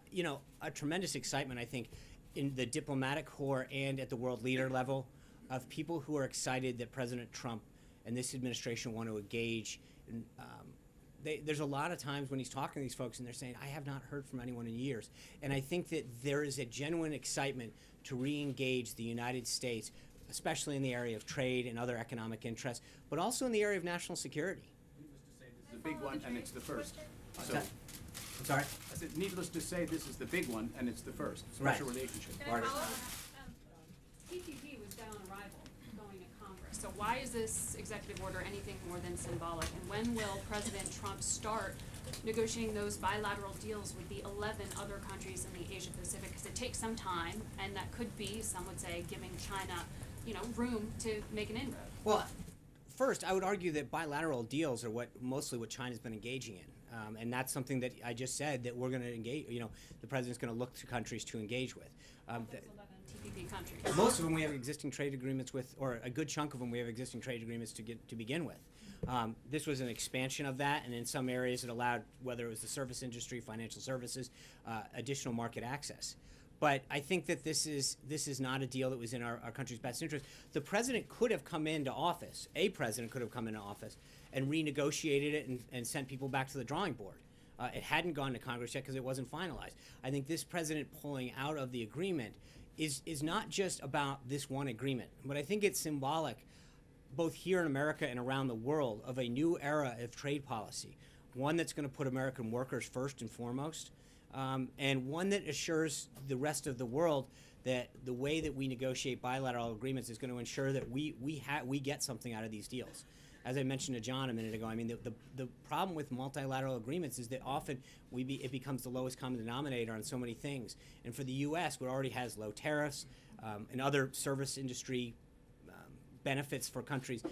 tremendous excitement, I think, in the diplomatic corps and at the world leader level of people who are excited that President Trump and this administration want to engage. There's a lot of times when he's talking to these folks and they're saying, I have not heard from anyone in years. And I think that there is a genuine excitement to re-engage the United States, especially in the area of trade and other economic interests, but also in the area of national security. This is the big one, and it's the first. So, I'm sorry? I said, needless to say, this is the big one, and it's the first. Right. Special relationship. Can I Marty. follow up? TPP was dead on arrival going to Congress. So why is this executive order anything more than symbolic? And when will President Trump start negotiating those bilateral deals with the 11 other countries in the Asia Pacific? Because it takes some time, and that could be, some would say, giving China, room to make an inroad. Well, first, I would argue that bilateral deals are mostly what China's been engaging in. And that's something that I just said that we're going to engage, the president's going to look to countries to engage with. Those 11 TPP countries. Most of them we have existing trade agreements with, or a good chunk of them we have existing trade agreements to begin with. This was an expansion of that, and in some areas it allowed, whether it was the service industry, financial services, additional market access. But I think that this is not a deal that was in our country's best interest. The president could have come into office, a president could have come into office and renegotiated it and sent people back to the drawing board. It hadn't gone to Congress yet because it wasn't finalized. I think this president pulling out of the agreement is not just about this one agreement, but I think it's symbolic, both here in America and around the world, of a new era of trade policy, one that's going to put American workers first and foremost, and one that assures the rest of the world that the way that we negotiate bilateral agreements is going to ensure that we get something out of these deals. As I mentioned to John a minute ago, I mean, the problem with multilateral agreements is that often it becomes the lowest common denominator on so many things. And for the U.S., which already has low tariffs and other service industry benefits for countries,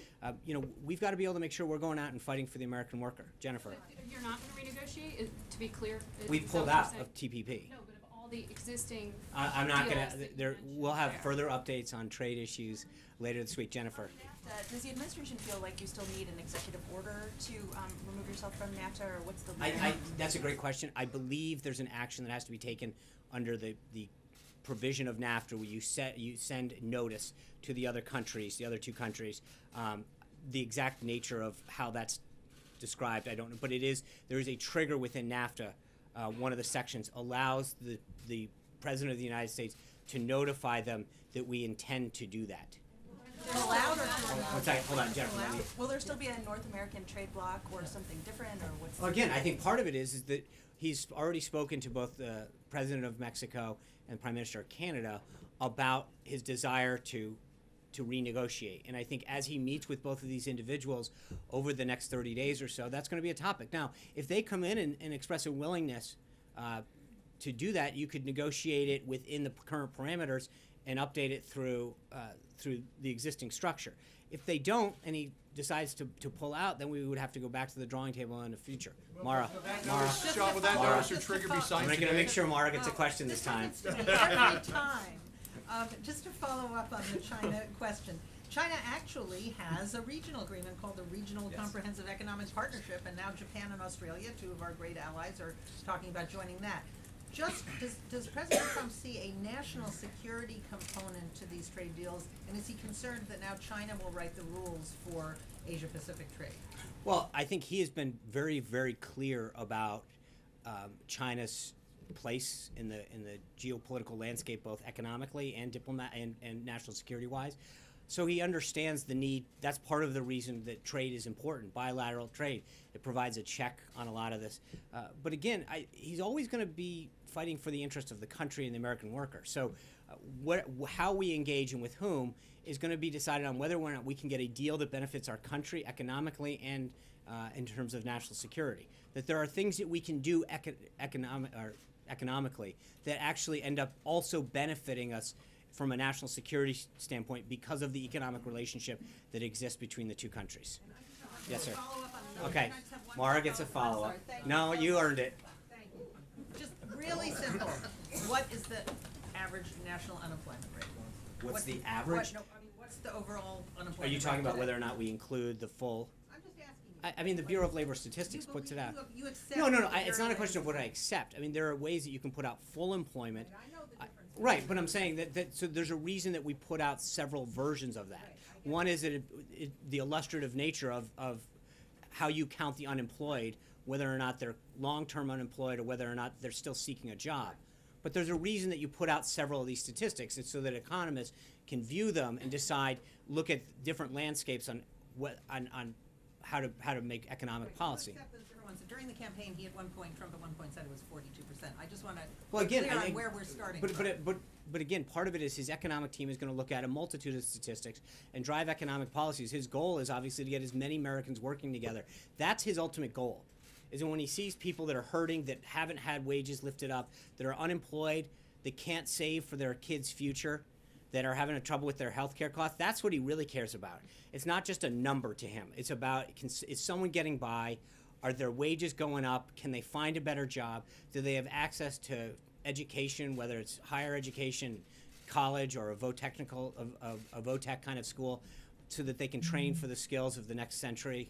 we've got to be able to make sure we're going out and fighting for the American worker. Jennifer. You're not going to renegotiate, to be clear? We've pulled out of TPP. No, but of all the existing I'm not going deals that to. you're We'll have there. further updates on trade issues later this week. Jennifer. Does the administration feel like you still need an executive order to remove yourself from NAFTA, or what's the? That's a great question. I believe there's an action that has to be taken under the provision of NAFTA where you send notice to the other countries, the other two countries. The exact nature of how that's described, I don't know, but there is a trigger within NAFTA. One of the sections allows the President of the United States to notify them that we intend to do that. Allowed or One second, hold on, Jennifer. let me- will there still be a North American trade bloc or something different, or what's? Well, again, I think part of it is that he's already spoken to both the President of Mexico and Prime Minister of Canada about his desire to to renegotiate. And I think as he meets with both of these individuals over the next 30 days or so, that's going to be a topic. Now, if they come in and express a willingness to do that, you could negotiate it within the current parameters and update it through the existing structure. If they don't, and he decides to pull out, then we would have to go back to the drawing table in the future. Mara. Sean, will that notice or trigger be signed I'm going to today? make sure Mara gets a question this time. Every time. Just to follow up on the China question, China actually has a regional agreement called the Regional Comprehensive Economic Partnership, and now Japan and Australia, two of our great allies, are talking about joining that. Does President Trump see a national security component to these trade deals, and is he concerned that now China will write the rules for Asia-Pacific trade? Well, I think he has been very, very clear about China's place in the geopolitical landscape, both economically and and national security wise. So he understands the need. That's part of the reason that trade is important, bilateral trade. It provides a check on a lot of this. But again, he's always going to be fighting for the interest of the country and the American worker. So how we engage and with whom is going to be decided on whether or not we can get a deal that benefits our country economically and in terms of national security. That there are things that we can do economically that actually end up also benefiting us from a national security standpoint because of the economic relationship that exists between the two countries. Yes, sir. Okay. Mara gets a follow-up. No, you earned it. Thank you. Just really simple. What is the average national unemployment rate? What's the average? What's the overall unemployment rate? Are you talking about today? whether or not we include the full? I'm just asking you. I mean, the Bureau of Labor Statistics puts it out. You accept No. the It's not a Bureau question of of what I accept. I mean, there are ways that you can put out full employment. I know the difference. Right, but I'm saying that so there's a reason that we put out several versions of that. Right, One is that the illustrative nature of how you count the unemployed, whether or not they're long-term unemployed or whether or not they're still seeking a job. But there's a reason that you put out several of these statistics. It's so that economists can view them and decide, look at different landscapes on how to make economic policy. Except those different ones. During the campaign, he at one point, Trump at one point said it was 42%. I just want to Well, again, clear I- on where we're starting But from. but again, part of it is his economic team is going to look at a multitude of statistics and drive economic policies. His goal is obviously to get as many Americans working together. That's his ultimate goal. Is that when he sees people that are hurting, that haven't had wages lifted up, that are unemployed, that can't save for their kids' future, that are having trouble with their health care costs, that's what he really cares about. It's not just a number to him. It's about, is someone getting by? Are their wages going up? Can they find a better job? Do they have access to education, whether it's higher education, college, or a VOTech kind of school, so that they can train for the skills of the next century?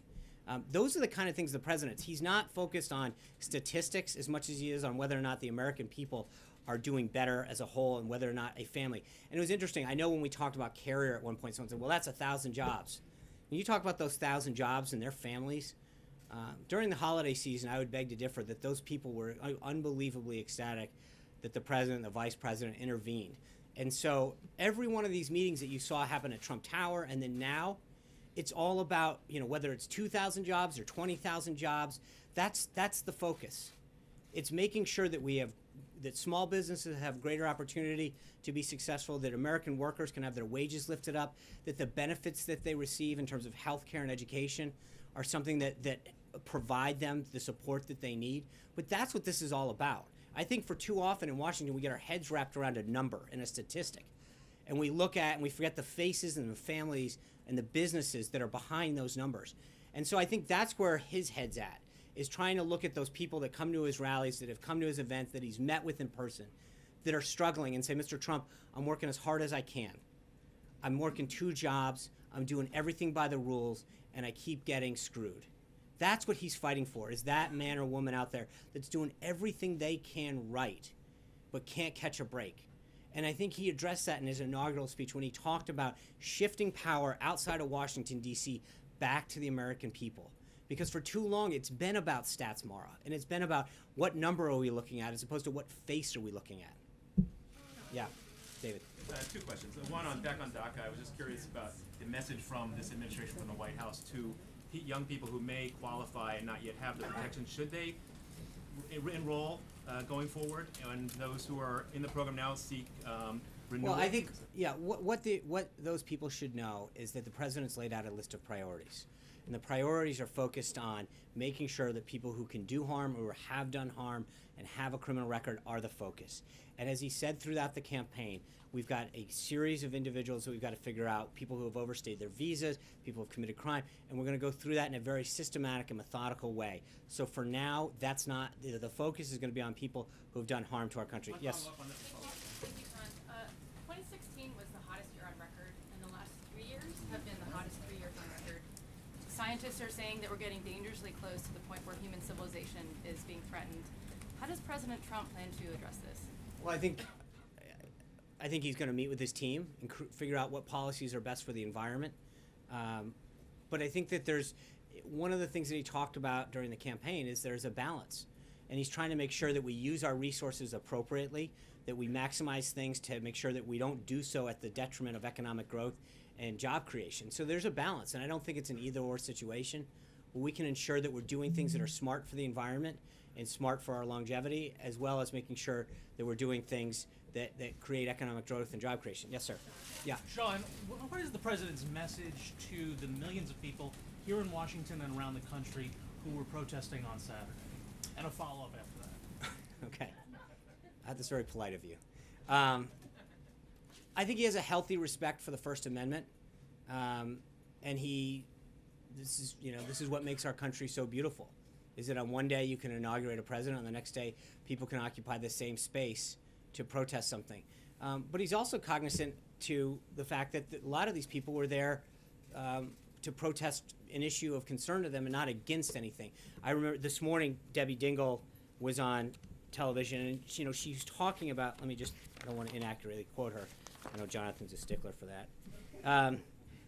Those are the kind of things the president's. He's not focused on statistics as much as he is on whether or not the American people are doing better as a whole and whether or not a family. And it was interesting. I know when we talked about Carrier at one point, someone said, well, that's 1,000 jobs. When you talk about those 1,000 jobs and their families, during the holiday season, I would beg to differ that those people were unbelievably ecstatic that the president and the vice president intervened. And so every one of these meetings that you saw happen at Trump Tower and then now, it's all about, whether it's 2,000 jobs or 20,000 jobs, that's the focus. It's making sure that that small businesses have greater opportunity to be successful, that American workers can have their wages lifted up, that the benefits that they receive in terms of health care and education are something that provide them the support that they need. But that's what this is all about. I think for too often in Washington, we get our heads wrapped around a number and a statistic. And we look at and we forget the faces and the families and the businesses that are behind those numbers. And so I think that's where his head's at, is trying to look at those people that come to his rallies, that have come to his events, that he's met with in person, that are struggling and say, Mr. Trump, I'm working as hard as I can. I'm working 2 jobs, I'm doing everything by the rules, and I keep getting screwed. That's what he's fighting for, is that man or woman out there that's doing everything they can right, but can't catch a break. And I think he addressed that in his inaugural speech when he talked about shifting power outside of Washington, D.C. back to the American people. Because for too long, it's been about stats, Mara, and it's been about what number are we looking at as opposed to what face are we looking at. Yeah, David. 2 questions. One back on DACA. I was just curious about the message from this administration from the White House to young people who may qualify and not yet have the protection. Should they enroll going forward, and those who are in the program now seek Well, I think, yeah, what those people should know is that the president's laid out a list of priorities. And the priorities are focused on making sure that people who can do harm or have done harm and have a criminal record are the focus. And as he said throughout the campaign, we've got a series of individuals that we've got to figure out, people who have overstayed their visas, people who have committed crime, and we're going to go through that in a very systematic and methodical way. So for now, that's not, the focus is going to be on people who have done harm to our country. Yes? Thank you, John. 2016 was the hottest year on record, and the last 3 years have been the hottest 3 years on record. Scientists are saying that we're getting dangerously close to the point where human civilization is being threatened. How does President Trump plan to address this? Well, I think he's going to meet with his team and figure out what policies are best for the environment. But I think that there's one of the things that he talked about during the campaign is there's a balance. And he's trying to make sure that we use our resources appropriately, that we maximize things to make sure that we don't do so at the detriment of economic growth and job creation. So there's a balance, and I don't think it's an either-or situation. Where we can ensure that we're doing things that are smart for the environment and smart for our longevity, as well as making sure that we're doing things that create economic growth and job creation. Yes, sir. Yeah. Sean, what is the president's message to the millions of people here in Washington and around the country who were protesting on Saturday? And a follow-up after that. Okay. That's very polite of you. I think he has a healthy respect for the First Amendment, and this is what makes our country so beautiful. Is that on one day you can inaugurate a president, on the next day people can occupy the same space to protest something. But he's also cognizant to the fact that a lot of these people were there to protest an issue of concern to them and not against anything. I remember this morning Debbie Dingell was on television, and she's talking about. I don't want to inaccurately quote her. I know Jonathan's a stickler for that.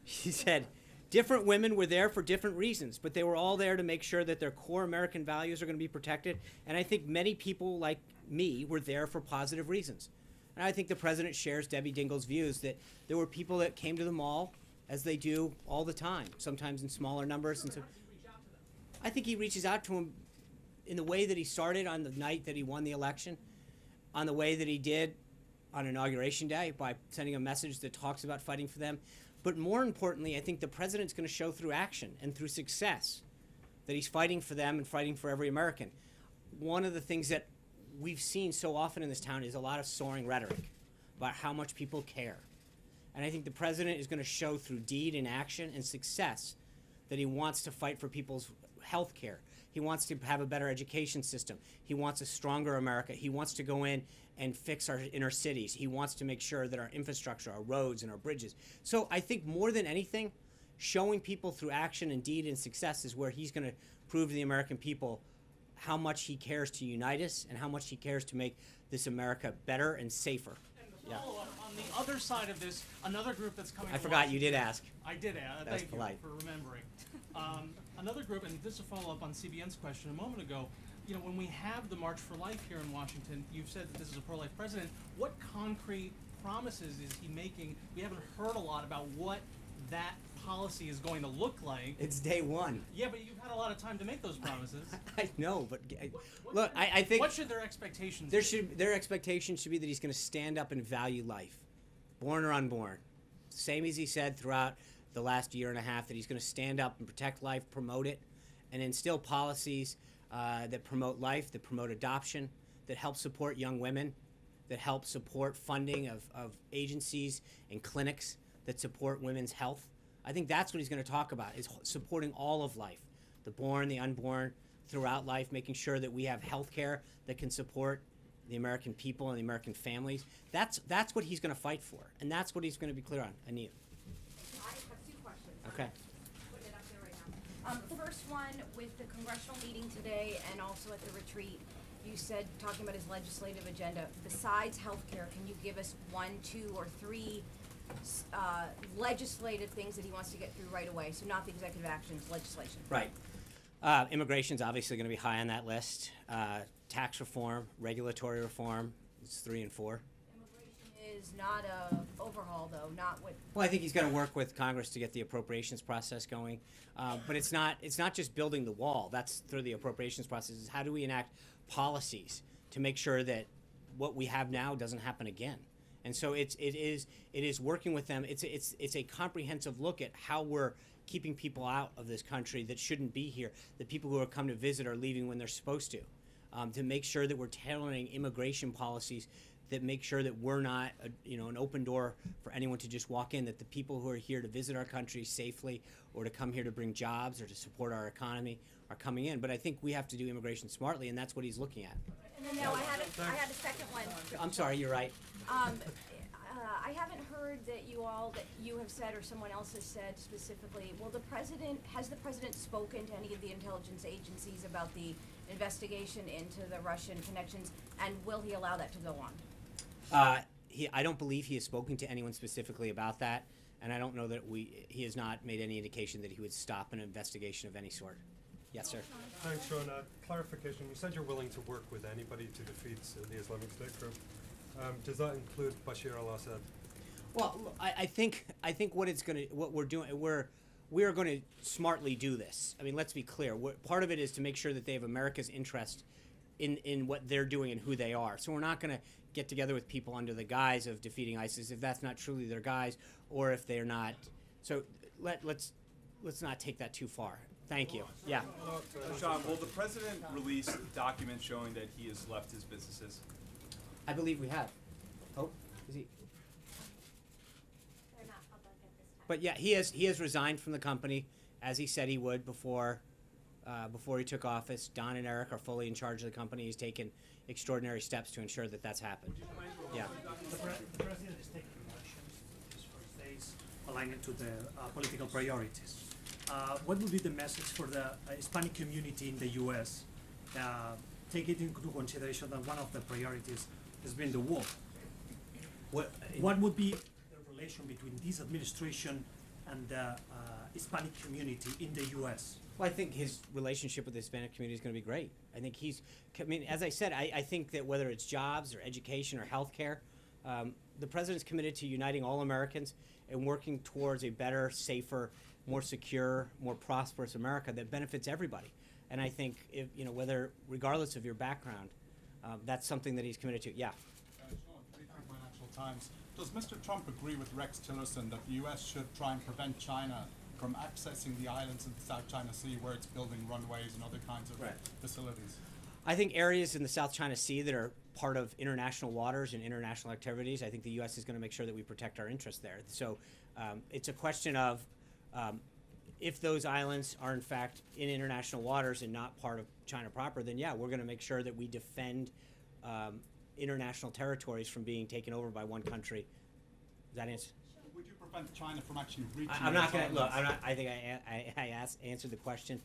She said, different women were there for different reasons, but they were all there to make sure that their core American values are going to be protected. And I think many people like me were there for positive reasons. And I think the president shares Debbie Dingell's views that there were people that came to the mall, as they do all the time, sometimes in smaller numbers. And so I think he reaches out to them in the way that he started on the night that he won the election, on the way that he did on Inauguration Day by sending a message that talks about fighting for them. But more importantly, I think the president's going to show through action and through success that he's fighting for them and fighting for every American. One of the things that we've seen so often in this town is a lot of soaring rhetoric about how much people care. And I think the president is going to show through deed and action and success that he wants to fight for people's health care. He wants to have a better education system. He wants a stronger America. He wants to go in and fix our inner cities. He wants to make sure that our infrastructure, our roads and our bridges. So I think more than anything, showing people through action and deed and success is where he's going to prove to the American people how much he cares to unite us and how much he cares to make this America better and safer. And to follow up, on the other side of this, another group that's coming I forgot you did ask. I did ask. That's Thank polite. you for remembering. Another group, and this is a follow-up on CBN's question a moment ago, when we have the March for Life here in Washington, you've said that this is a pro-life president. What concrete promises is he making? We haven't heard a lot about what that policy is going to look like. It's day one. Yeah, but you've had a lot of time to make those promises. I know, but look, I think... What should their expectations be? Their expectation should be that he's going to stand up and value life, born or unborn. Same as he said throughout the last year and a half, that he's going to stand up and protect life, promote it, and instill policies that promote life, that promote adoption, that help support young women, that help support funding of agencies and clinics that support women's health. I think that's what he's going to talk about, is supporting all of life, the born, the unborn, throughout life, making sure that we have health care that can support the American people and the American families. That's what he's going to fight for, and that's what he's going to be clear on. Anita. I have two questions. Okay. Putting it up there right now. The first one, with the congressional meeting today and also at the retreat, you said, talking about his legislative agenda, besides healthcare, can you give us 1, 2, or 3 legislative things that he wants to get through right away? So not the executive actions, legislation. Right. Immigration's obviously going to be high on that list. Tax reform, regulatory reform, it's 3 and 4. Immigration is not a overhaul, though, not with... Well, I think he's going to work with Congress to get the appropriations process going. But it's not just building the wall. That's through the appropriations process. Is how do we enact policies to make sure that what we have now doesn't happen again? And so it is working with them. It's a comprehensive look at how we're keeping people out of this country that shouldn't be here. The people who are come to visit are leaving when they're supposed to make sure that we're tailoring immigration policies that make sure that we're not an open door for anyone to just walk in, that the people who are here to visit our country safely or to come here to bring jobs or to support our economy are coming in. But I think we have to do immigration smartly, and that's what he's looking at. And then now I had a second one. I'm sorry, you're right. I haven't heard that you have said or someone else has said specifically, has the president spoken to any of the intelligence agencies about the investigation into the Russian connections, and will he allow that to go on? I don't believe he has spoken to anyone specifically about that, and I don't know that he has not made any indication that he would stop an investigation of any sort. Yes, sir. Thanks, Sean. Clarification, you said you're willing to work with anybody to defeat the Islamic State group. Does that include Bashar al-Assad? Well, look, I think what we're doing, we are going to smartly do this. I mean, let's be clear. Part of it is to make sure that they have America's interest in what they're doing and who they are. So we're not going to get together with people under the guise of defeating ISIS if that's not truly their guise, or if they're not. So let's not take that too far. Thank you. Yeah. Sean, will the president release documents showing that he has left his businesses? I believe we have. Oh, is he? They're not public at this time. But yeah, he has resigned from the company, as he said he would before he took office. Don and Eric are fully in charge of the company. He's taken extraordinary steps to ensure that that's happened. Yeah. The president is taking actions these first days aligned to the political priorities. What would be the message for the Hispanic community in the U.S. Take it into consideration that one of the priorities has been the war. What would be the relation between this administration and the Hispanic community in the U.S.? Well, I think his relationship with the Hispanic community is going to be great. I think as I said, I think that whether it's jobs or education or healthcare, the president's committed to uniting all Americans and working towards a better, safer, more secure, more prosperous America that benefits everybody. And I think regardless of your background, that's something that he's committed to. Yeah. Financial Times. Does Mr. Trump agree with Rex Tillerson that the U.S. should try and prevent China from accessing the islands in the South China Sea where it's building runways and other kinds of facilities? I think areas in the South China Sea that are part of international waters and international activities, I think the U.S. is going to make sure that we protect our interests there. So it's a question of if those islands are in fact in international waters and not part of China proper, then yeah, we're going to make sure that we defend international territories from being taken over by one country. Does that answer? Would you prevent China from actually reaching? I'm not going to look. I think I answered the question.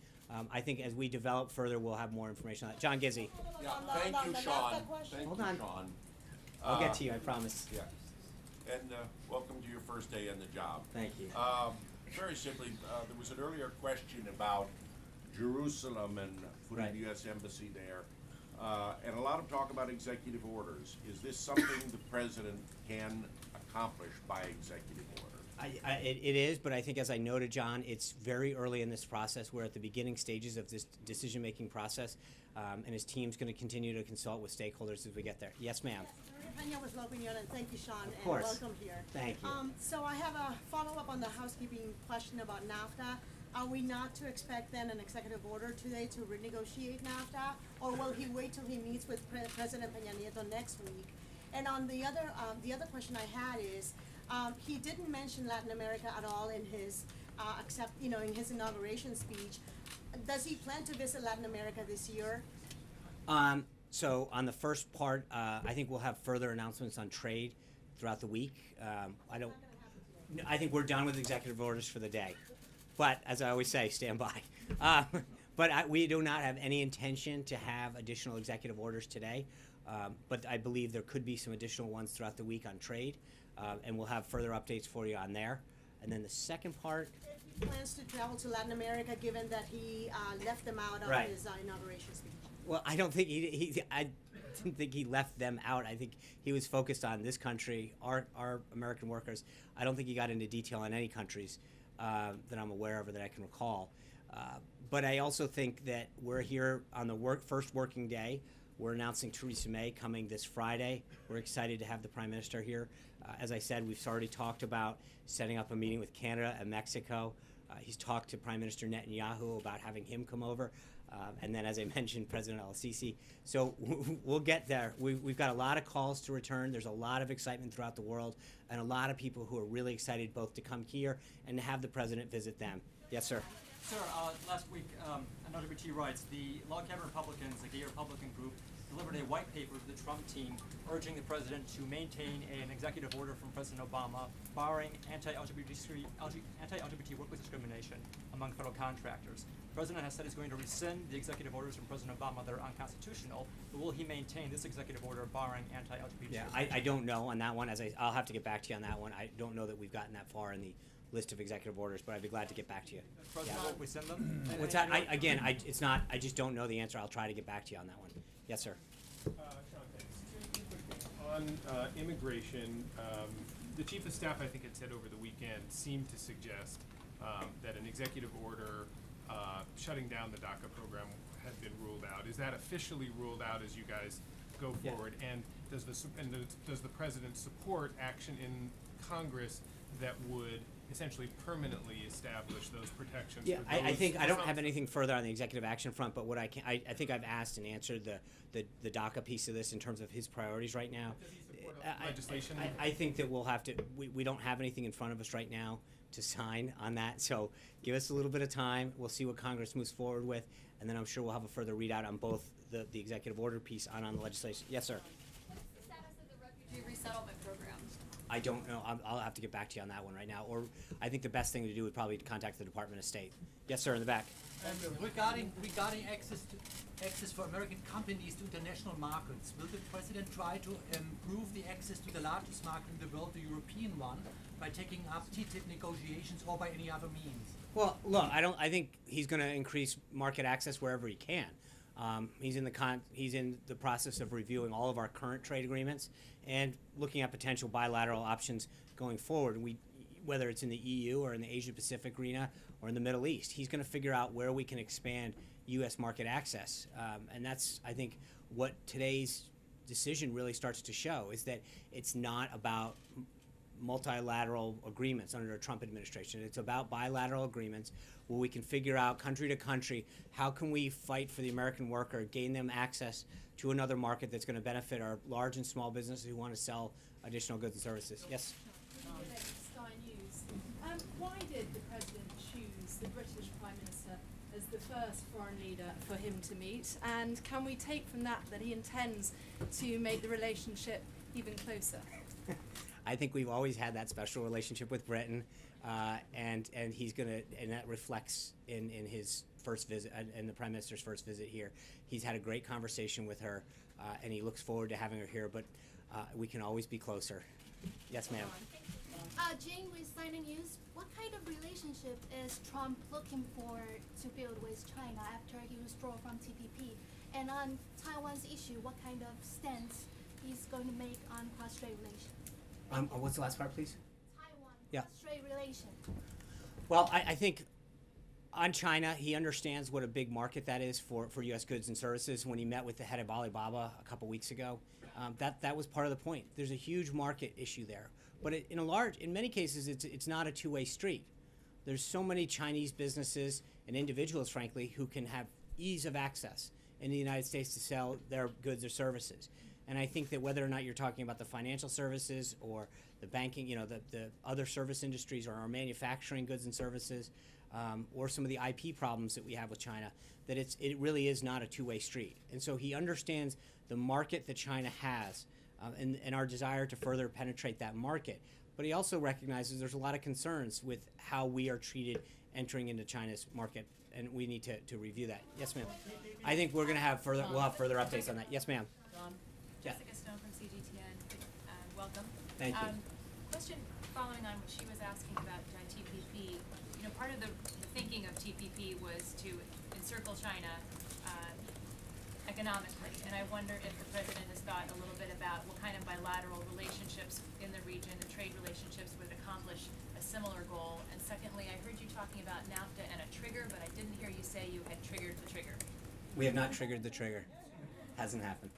I think as we develop further, we'll have more information on that. John Gizzi. Yeah, thank you, Sean. Thank Hold you, on. Sean. I'll get to you, I promise. Yeah. And welcome to your first day on the job. Thank you. Very simply, there was an earlier question about Jerusalem and putting the U.S. Embassy there. And a lot of talk about executive orders. Is this something the president can accomplish by executive order? It is, but I think as I noted, John, it's very early in this process. We're at the beginning stages of this decision-making process, and his team's going to continue to consult with stakeholders as we get there. Yes, ma'am. Tanya with La Opinion, and thank you, Sean, Of course. and welcome here. Thank you. So I have a follow-up on the housekeeping question about NAFTA. Are we not to expect then an executive order today to renegotiate NAFTA, or will he wait till he meets with President Peña Nieto next week? And on the other question I had is, he didn't mention Latin America at all in his in his inauguration speech. Does he plan to visit Latin America this year? So on the first part, I think we'll have further announcements on trade throughout the week. I think we're done with executive orders for the day. But as I always say, stand by. But we do not have any intention to have additional executive orders today. But I believe there could be some additional ones throughout the week on trade. And we'll have further updates for you on there. And then the second part. He plans to travel to Latin America, given that he left them out of his inauguration speech. Well, I don't think I didn't think he left them out. I think he was focused on this country, our American workers. I don't think he got into detail on any countries that I'm aware of or that I can recall. But I also think that we're here on the first working day We're announcing Theresa May coming this Friday. We're excited to have the Prime Minister here. As I said, we've already talked about setting up a meeting with Canada and Mexico. He's talked to Prime Minister Netanyahu about having him come over. And then, as I mentioned, President al-Sisi. So we'll get there. We've got a lot of calls to return. There's a lot of excitement throughout the world and a lot of people who are really excited both to come here and to have the President visit them. Yes, sir. Sir, last week on LGBT rights, the Log Cabin Republicans, a gay Republican group, delivered a white paper to the Trump team urging the president to maintain an executive order from President Obama barring anti-LGBT workplace discrimination among federal contractors. The president has said he's going to rescind the executive orders from President Obama that are unconstitutional, but will he maintain this executive order barring anti-LGBT discrimination? I don't know on that one. I'll have to get back to you on that one. I don't know that we've gotten that far in the list of executive orders, but I'd be glad to get back to you. President, will we send them? What's that? It's not. I just don't know the answer. I'll try to get back to you on that one. Yes, sir. Sean, thanks. Two quick things. On immigration, the chief of staff, I think, had said over the weekend, seemed to suggest that an executive order shutting down the DACA program had been ruled out. Is that officially ruled out as you guys go forward? And does the president support action in Congress that would essentially permanently establish those protections? Yeah, for those I think I don't have anything further on the executive action front, but what I think I've asked and answered the DACA piece of this in terms of his priorities right now. Legislation? I think that we'll have to. We don't have anything in front of us right now to sign on that. So give us a little bit of time. We'll see what Congress moves forward with, and then I'm sure we'll have a further readout on both the executive order piece and on the legislation. Yes, sir. What's the status of the refugee resettlement program? I don't know. I'll have to get back to you on that one right now. Or I think the best thing to do would probably contact the Department of State. Yes, sir, in the back. Regarding access for American companies to international markets, will the president try to improve the access to the largest market in the world, the European one, by taking up TTIP negotiations or by any other means? Well, look, I think he's going to increase market access wherever he can. He's in the process of reviewing all of our current trade agreements and looking at potential bilateral options going forward. Whether it's in the EU or in the Asia Pacific arena or in the Middle East, he's going to figure out where we can expand U.S. market access, and that's, I think, what today's decision really starts to show, is that it's not about multilateral agreements under a Trump administration. It's about bilateral agreements where we can figure out country to country, how can we fight for the American worker, gain them access to another market that's going to benefit our large and small businesses who want to sell additional goods and services. Yes? Sky News. Why did the president choose the British Prime Minister as the first foreign leader for him to meet? And can we take from that he intends to make the relationship even closer? I think we've always had that special relationship with Britain, and he's gonna, and that reflects in his first visit, in the Prime Minister's first visit here. He's had a great conversation with her, and he looks forward to having her here. But we can always be closer. Yes, ma'am. Jane with Signing News. What kind of relationship is Trump looking for to build with China after he withdrew from TPP? And on Taiwan's issue, what kind of stance he's going to make on cross-strait relations? What's the last part, please? Taiwan, Yeah. cross-strait relation. Well, I think on China, he understands what a big market that is for U.S. goods and services. When he met with the head of Alibaba a couple weeks ago, that was part of the point. There's a huge market issue there, but in many cases, it's not a two-way street. There's so many Chinese businesses and individuals, frankly, who can have ease of access in the United States to sell their goods or services. And I think that whether or not you're talking about the financial services or the banking, the other service industries or our manufacturing goods and services, or some of the IP problems that we have with China, that it really is not a two-way street. And so he understands the market that China has, and our desire to further penetrate that market. But he also recognizes there's a lot of concerns with how we are treated entering into China's market, and we need to review that. Yes, ma'am. I think we'll have further updates on that. Yes, ma'am. Jessica Stone from CGTN. Welcome. Thank you. Question following on what she was asking about TPP. Part of the thinking of TPP was to encircle China economically, and I wonder if the president has thought a little bit about what kind of bilateral relationships in the region, the trade relationships, would accomplish a similar goal. And secondly, I heard you talking about NAFTA and a trigger, but I didn't hear you say you had triggered the trigger. We have not triggered the trigger. Hasn't happened.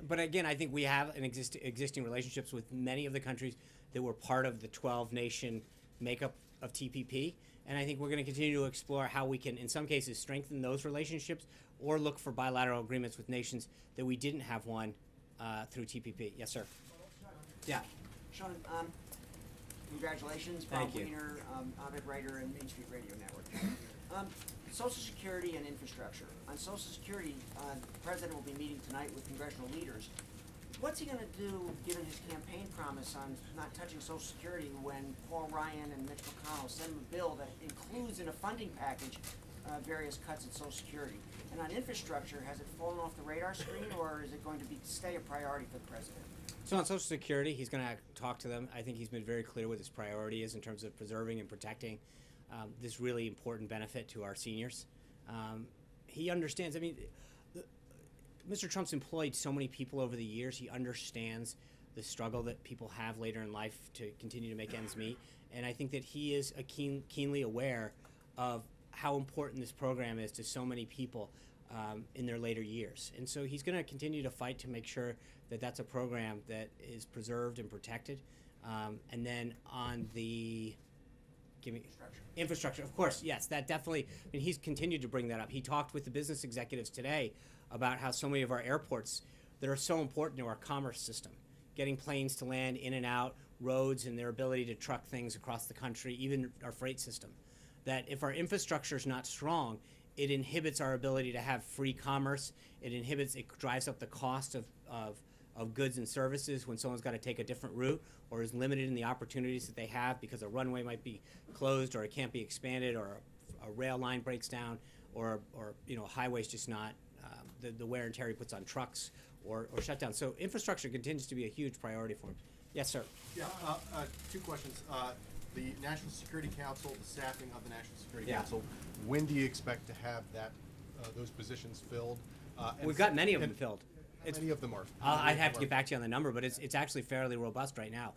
But again, I think we have an existing relationships with many of the countries that were part of the 12-nation makeup of TPP. And I think we're going to continue to explore how we can, in some cases, strengthen those relationships or look for bilateral agreements with nations that we didn't have one through TPP. Yes, sir. Yeah. Sean, congratulations. Thank Bob you. Weiner, Ovid writer and Main Street Radio Network. Social Security and infrastructure. On Social Security, the President will be meeting tonight with congressional leaders. What's he going to do, given his campaign promise on not touching Social Security, when Paul Ryan and Mitch McConnell send him a bill that includes in a funding package various cuts in Social Security? And on infrastructure, has it fallen off the radar screen, or is it going to stay a priority for the President? So on Social Security, he's going to talk to them. I think he's been very clear what his priority is in terms of preserving and protecting this really important benefit to our seniors. He understands. I mean, Mr. Trump's employed so many people over the years. He understands the struggle that people have later in life to continue to make ends meet. And I think that he is keenly aware of how important this program is to so many people in their later years. And so he's going to continue to fight to make sure that that's a program that is preserved and protected. And then on the infrastructure, of course, yes, that definitely, I mean, he's continued to bring that up. He talked with the business executives today about how so many of our airports that are so important to our commerce system, getting planes to land in and out, roads and their ability to truck things across the country, even our freight system, that if our infrastructure is not strong, it inhibits our ability to have free commerce. It drives up the cost of goods and services when someone's got to take a different route or is limited in the opportunities that they have because a runway might be closed or it can't be expanded or a rail line breaks down or a highway's just not the wear and tear he puts on trucks or shut down. So infrastructure continues to be a huge priority for him. Yes, sir. Yeah, two questions. The National Security Council, the staffing of the National Security Council, when do you expect to have those positions filled? We've got many of them filled. Many of them are. I'd have to get back to you on the number, but it's actually fairly robust right now.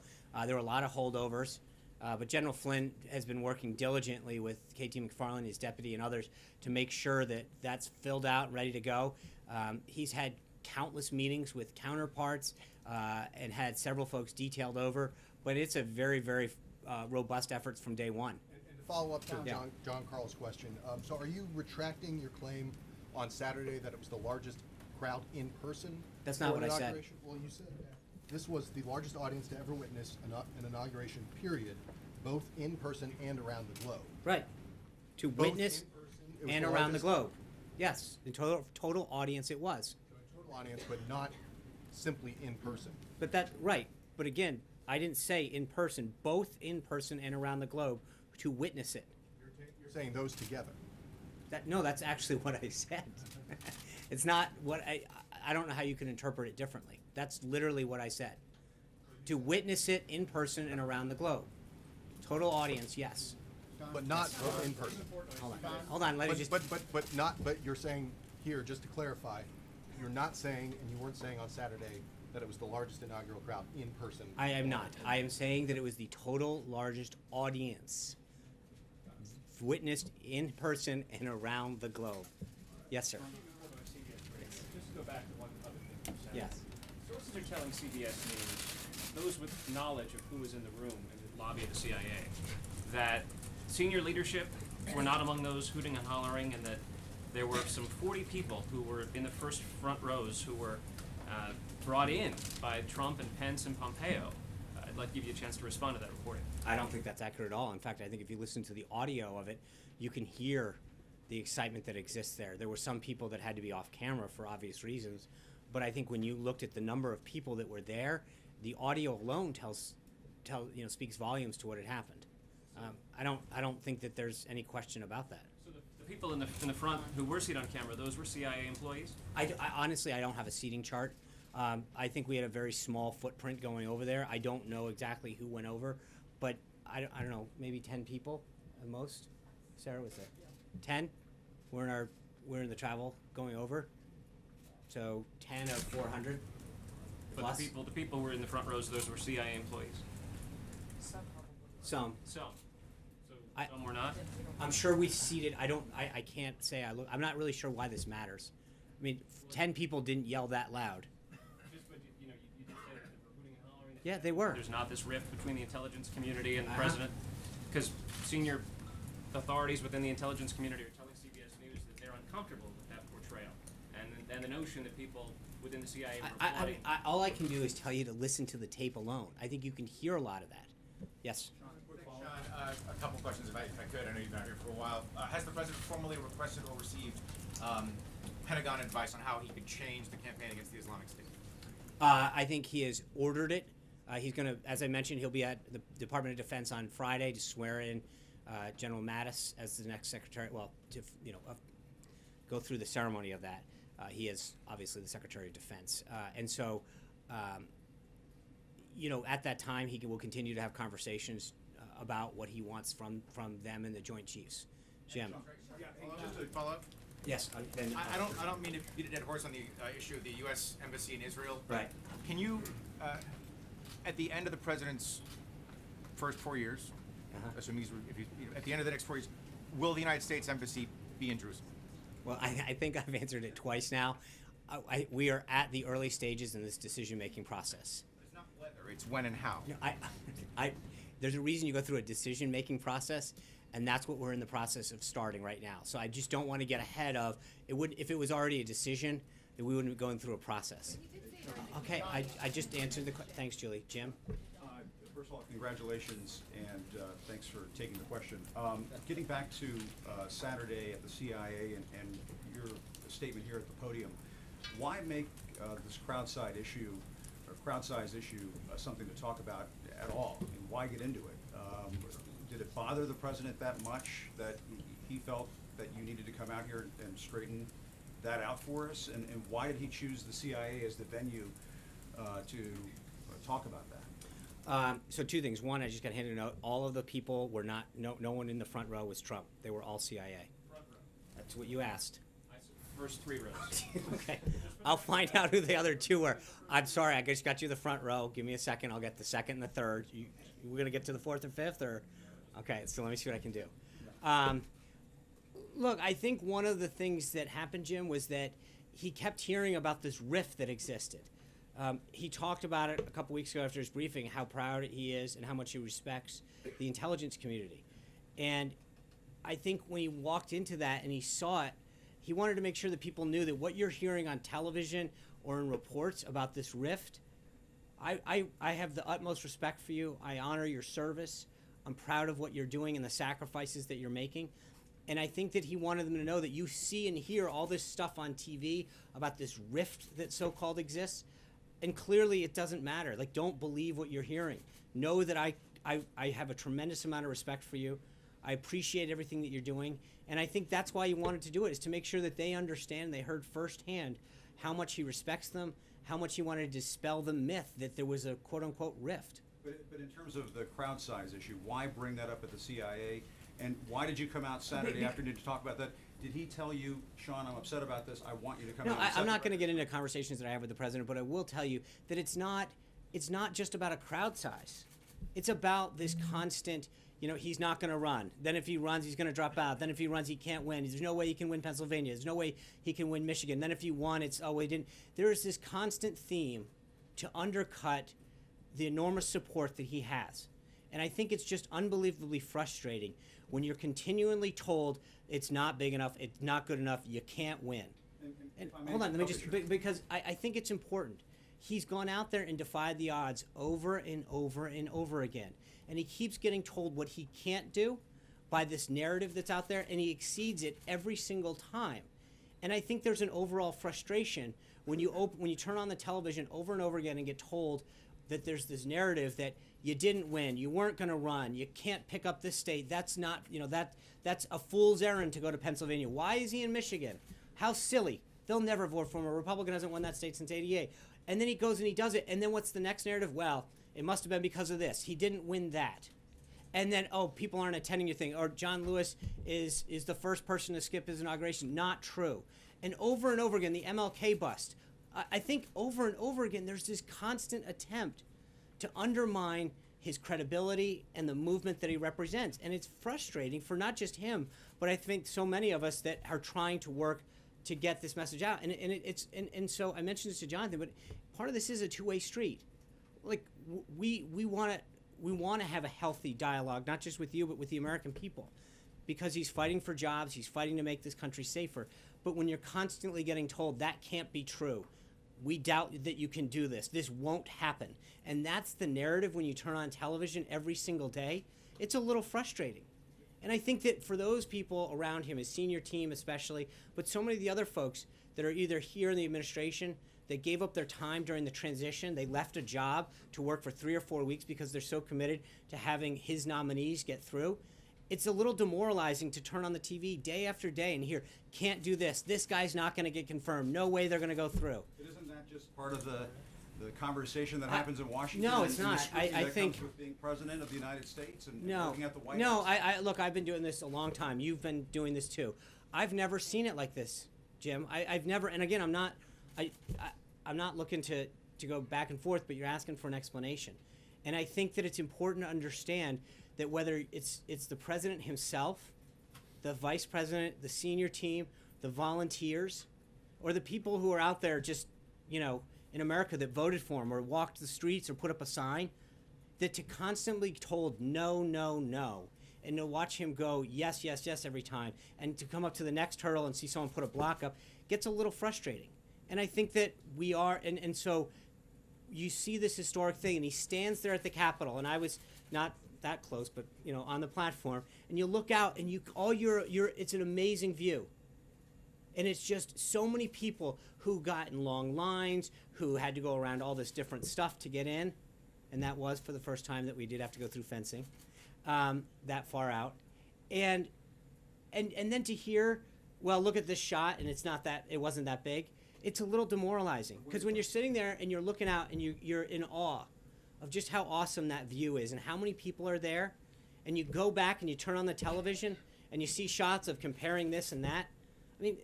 There were a lot of holdovers, but General Flynn has been working diligently with KT McFarland, his deputy, and others to make sure that that's filled out, ready to go. He's had countless meetings with counterparts and had several folks detailed over, but it's a very, very robust efforts from day one. And to follow up to John Carl's question, so are you retracting your claim on Saturday that it was the largest crowd in person? That's not what I said. Well, you said this was the largest audience to ever witness an inauguration, period, both in person and around the globe. Right. To Both witness in person, and around the globe. Yes, the total audience it was. So a total audience, but not simply in person. Right. But again, I didn't say in person, both in person and around the globe to witness it. You're saying those together. No, that's actually what I said. It's not what I don't know how you can interpret it differently. That's literally what I said. To witness it in person and around the globe. Total audience, yes. But not in person. Hold on, let me just. But you're saying here, just to clarify, you're not saying, and you weren't saying on Saturday, that it was the largest inaugural crowd in person. I am not. I am saying that it was the total largest audience witnessed in person and around the globe. Yes, sir. Just to go back to one other thing you said. Yes. Sources are telling CBS News, those with knowledge of who was in the room in the lobby of the CIA, that senior leadership were not among those hooting and hollering, and that there were some 40 people who were in the first front rows who were brought in by Trump and Pence and Pompeo. I'd like to give you a chance to respond to that reporting. I don't think that's accurate at all. In fact, I think if you listen to the audio of it, you can hear the excitement that exists there. There were some people that had to be off camera for obvious reasons, but I think when you looked at the number of people that were there, the audio alone speaks volumes to what had happened. I don't think that there's any question about that. So the people in the front who were seen on camera, those were CIA employees? I honestly, I don't have a seating chart. I think we had a very small footprint going over there. I don't know exactly who went over, but I don't know, maybe 10 people at most. Sarah, was there? 10? We're in the travel going over. So 10 of 400 But plus. the people who were in the front rows, those were CIA employees? Some. So some were not? I'm sure we seated. I can't say. I'm not really sure why this matters. I mean, 10 people didn't yell that loud. Just, but you know, you did say that they were hooting and hollering. Yeah, they were. There's not this rift between the intelligence community and the Uh-huh. president, because senior authorities within the intelligence community are telling CBS News that they're uncomfortable with that portrayal, and the notion that people within the CIA were plotting. All I can do is tell you to listen to the tape alone. I think you can hear a lot of that. Yes. Sean, a couple questions if I could. I know you've been out here for a while. Has the president formally requested or received Pentagon advice on how he could change the campaign against the Islamic State? I think he has ordered it. He's going to, as I mentioned, he'll be at the Department of Defense on Friday to swear in General Mattis as the next secretary. Well, to go through the ceremony of that. He is obviously the Secretary of Defense, and so at that time he will continue to have conversations about what he wants from them and the Joint Chiefs. Jim. Yeah, just to follow up. Yes. I don't mean to beat a dead horse on the issue of the U.S. Embassy in Israel. But Right. Can you, at the end of the president's first 4 years, assuming at the end of the next 4 years, will the United States Embassy be in Jerusalem? Well, I think I've answered it twice now. We are at the early stages in this decision-making process. It's not whether, it's when and how. There's a reason you go through a decision-making process, and that's what we're in the process of starting right now. So I just don't want to get ahead of it. If it was already a decision, then we wouldn't be going through a process. Okay, I just answered the question. Thanks, Julie. Jim? First of all, congratulations, and thanks for taking the question. Getting back to Saturday at the CIA and your statement here at the podium, why make this crowd-size issue something to talk about at all, and why get into it? Did it bother the president that much that he felt that you needed to come out here and straighten that out for us? And why did he choose the CIA as the venue to talk about that? So two things. One, I just got handed a note. All of the people were not, no one in the front row was Trump. They were all CIA. Front row. That's what you asked. I said first 3 rows. Okay. I'll find out who the other 2 were. I'm sorry, I just got you the front row. Give me a second. I'll get the second and the third. We're going to get to the 4th and 5th? Or? Okay, so let me see what I can do. Look, I think one of the things that happened, Jim, was that he kept hearing about this rift that existed. He talked about it a couple weeks ago after his briefing, how proud he is and how much he respects the intelligence community. And I think when he walked into that and he saw it, he wanted to make sure that people knew that what you're hearing on television or in reports about this rift, I have the utmost respect for you. I honor your service. I'm proud of what you're doing and the sacrifices that you're making. And I think that he wanted them to know that you see and hear all this stuff on TV about this rift that so-called exists. And clearly it doesn't matter. Like, don't believe what you're hearing. Know that I have a tremendous amount of respect for you. I appreciate everything that you're doing. And I think that's why he wanted to do it, is to make sure that they understand, they heard firsthand how much he respects them, how much he wanted to dispel the myth that there was a quote-unquote rift. But in terms of the crowd size issue, why bring that up at the CIA? And why did you come out Saturday afternoon to talk about that? Did he tell you, Sean, I'm upset about this, I want you to come out? I'm not going to get into conversations that I have with the president, but I will tell you that it's not just about a crowd size. It's about this constant, he's not going to run. Then if he runs, he's going to drop out. Then if he runs, he can't win. There's no way he can win Pennsylvania. There's no way he can win Michigan. Then if he won, it's, he didn't. There is this constant theme to undercut the enormous support that he has. And I think it's just unbelievably frustrating when you're continually told it's not big enough, it's not good enough, you can't win. And hold on, let me just, because I think it's important. He's gone out there and defied the odds over and over and over again. And he keeps getting told what he can't do by this narrative that's out there, and he exceeds it every single time. And I think there's an overall frustration when you turn on the television over and over again and get told that there's this narrative that you didn't win, you weren't going to run, you can't pick up this state. That's not, that's a fool's errand to go to Pennsylvania. Why is he in Michigan? How silly. They'll never vote for him. A Republican hasn't won that state since '88. And then he goes and he does it. And then what's the next narrative? Well, it must have been because of this. He didn't win that. And then, people aren't attending your thing. Or John Lewis is the first person to skip his inauguration. Not true. And over again, the MLK bust. I think over and over again, there's this constant attempt to undermine his credibility and the movement that he represents. And it's frustrating for not just him, but I think so many of us that are trying to work to get this message out. And so I mentioned this to Jonathan, but part of this is a two-way street. Like we want to have a healthy dialogue, not just with you, but with the American people, because he's fighting for jobs, he's fighting to make this country safer. But when you're constantly getting told that can't be true, we doubt that you can do this, this won't happen, and that's the narrative when you turn on television every single day, it's a little frustrating. And I think that for those people around him, his senior team especially, but so many of the other folks that are either here in the administration, that gave up their time during the transition, they left a job to work for 3 or 4 weeks because they're so committed to having his nominees get through, it's a little demoralizing to turn on the TV day after day and hear, can't do this guy's not going to get confirmed, no way they're going to go through. But isn't that just part of the conversation that happens in Washington? No, it's and the not. scrutiny I that think comes with being president of the United States and no, working at the White no. House. Look, I've been doing this a long time. You've been doing this too. I've never seen it like this, Jim. I've never. And again, I'm not looking to go back and forth, but you're asking for an explanation. And I think that it's important to understand that whether it's the president himself, the vice president, the senior team, the volunteers, or the people who are out there just, in America that voted for him or walked the streets or put up a sign, that to constantly told no, no, no, and to watch him go yes, yes, yes every time, and to come up to the next hurdle and see someone put a block up, gets a little frustrating. And I think that we are, and so you see this historic thing, and he stands there at the Capitol, and I was not that close, but on the platform, and you look out, and it's an amazing view. And it's just so many people who got in long lines, who had to go around all this different stuff to get in, and that was for the first time that we did have to go through fencing, that far out, and then to hear, well, look at this shot, and it wasn't that big. It's a little demoralizing because when you're sitting there and you're looking out and you're in awe of just how awesome that view is and how many people are there, and you go back and you turn on the television and you see shots of comparing this and that. I mean,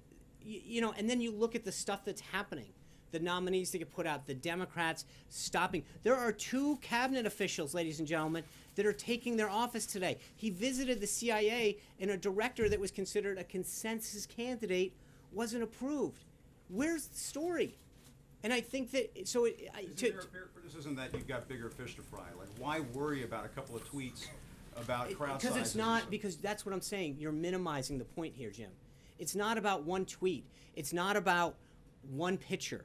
and then you look at the stuff that's happening, the nominees that get put out, the Democrats stopping. There are 2 cabinet officials, ladies and gentlemen, that are taking their office today. He visited the CIA, and a director that was considered a consensus candidate wasn't approved. Where's the story? And I think that Isn't there a fair criticism that you've got bigger fish to fry? Like, why worry about a couple of tweets about crowd sizes? Because it's not, because that's what I'm saying. You're minimizing the point here, Jim. It's not about one tweet. It's not about one picture.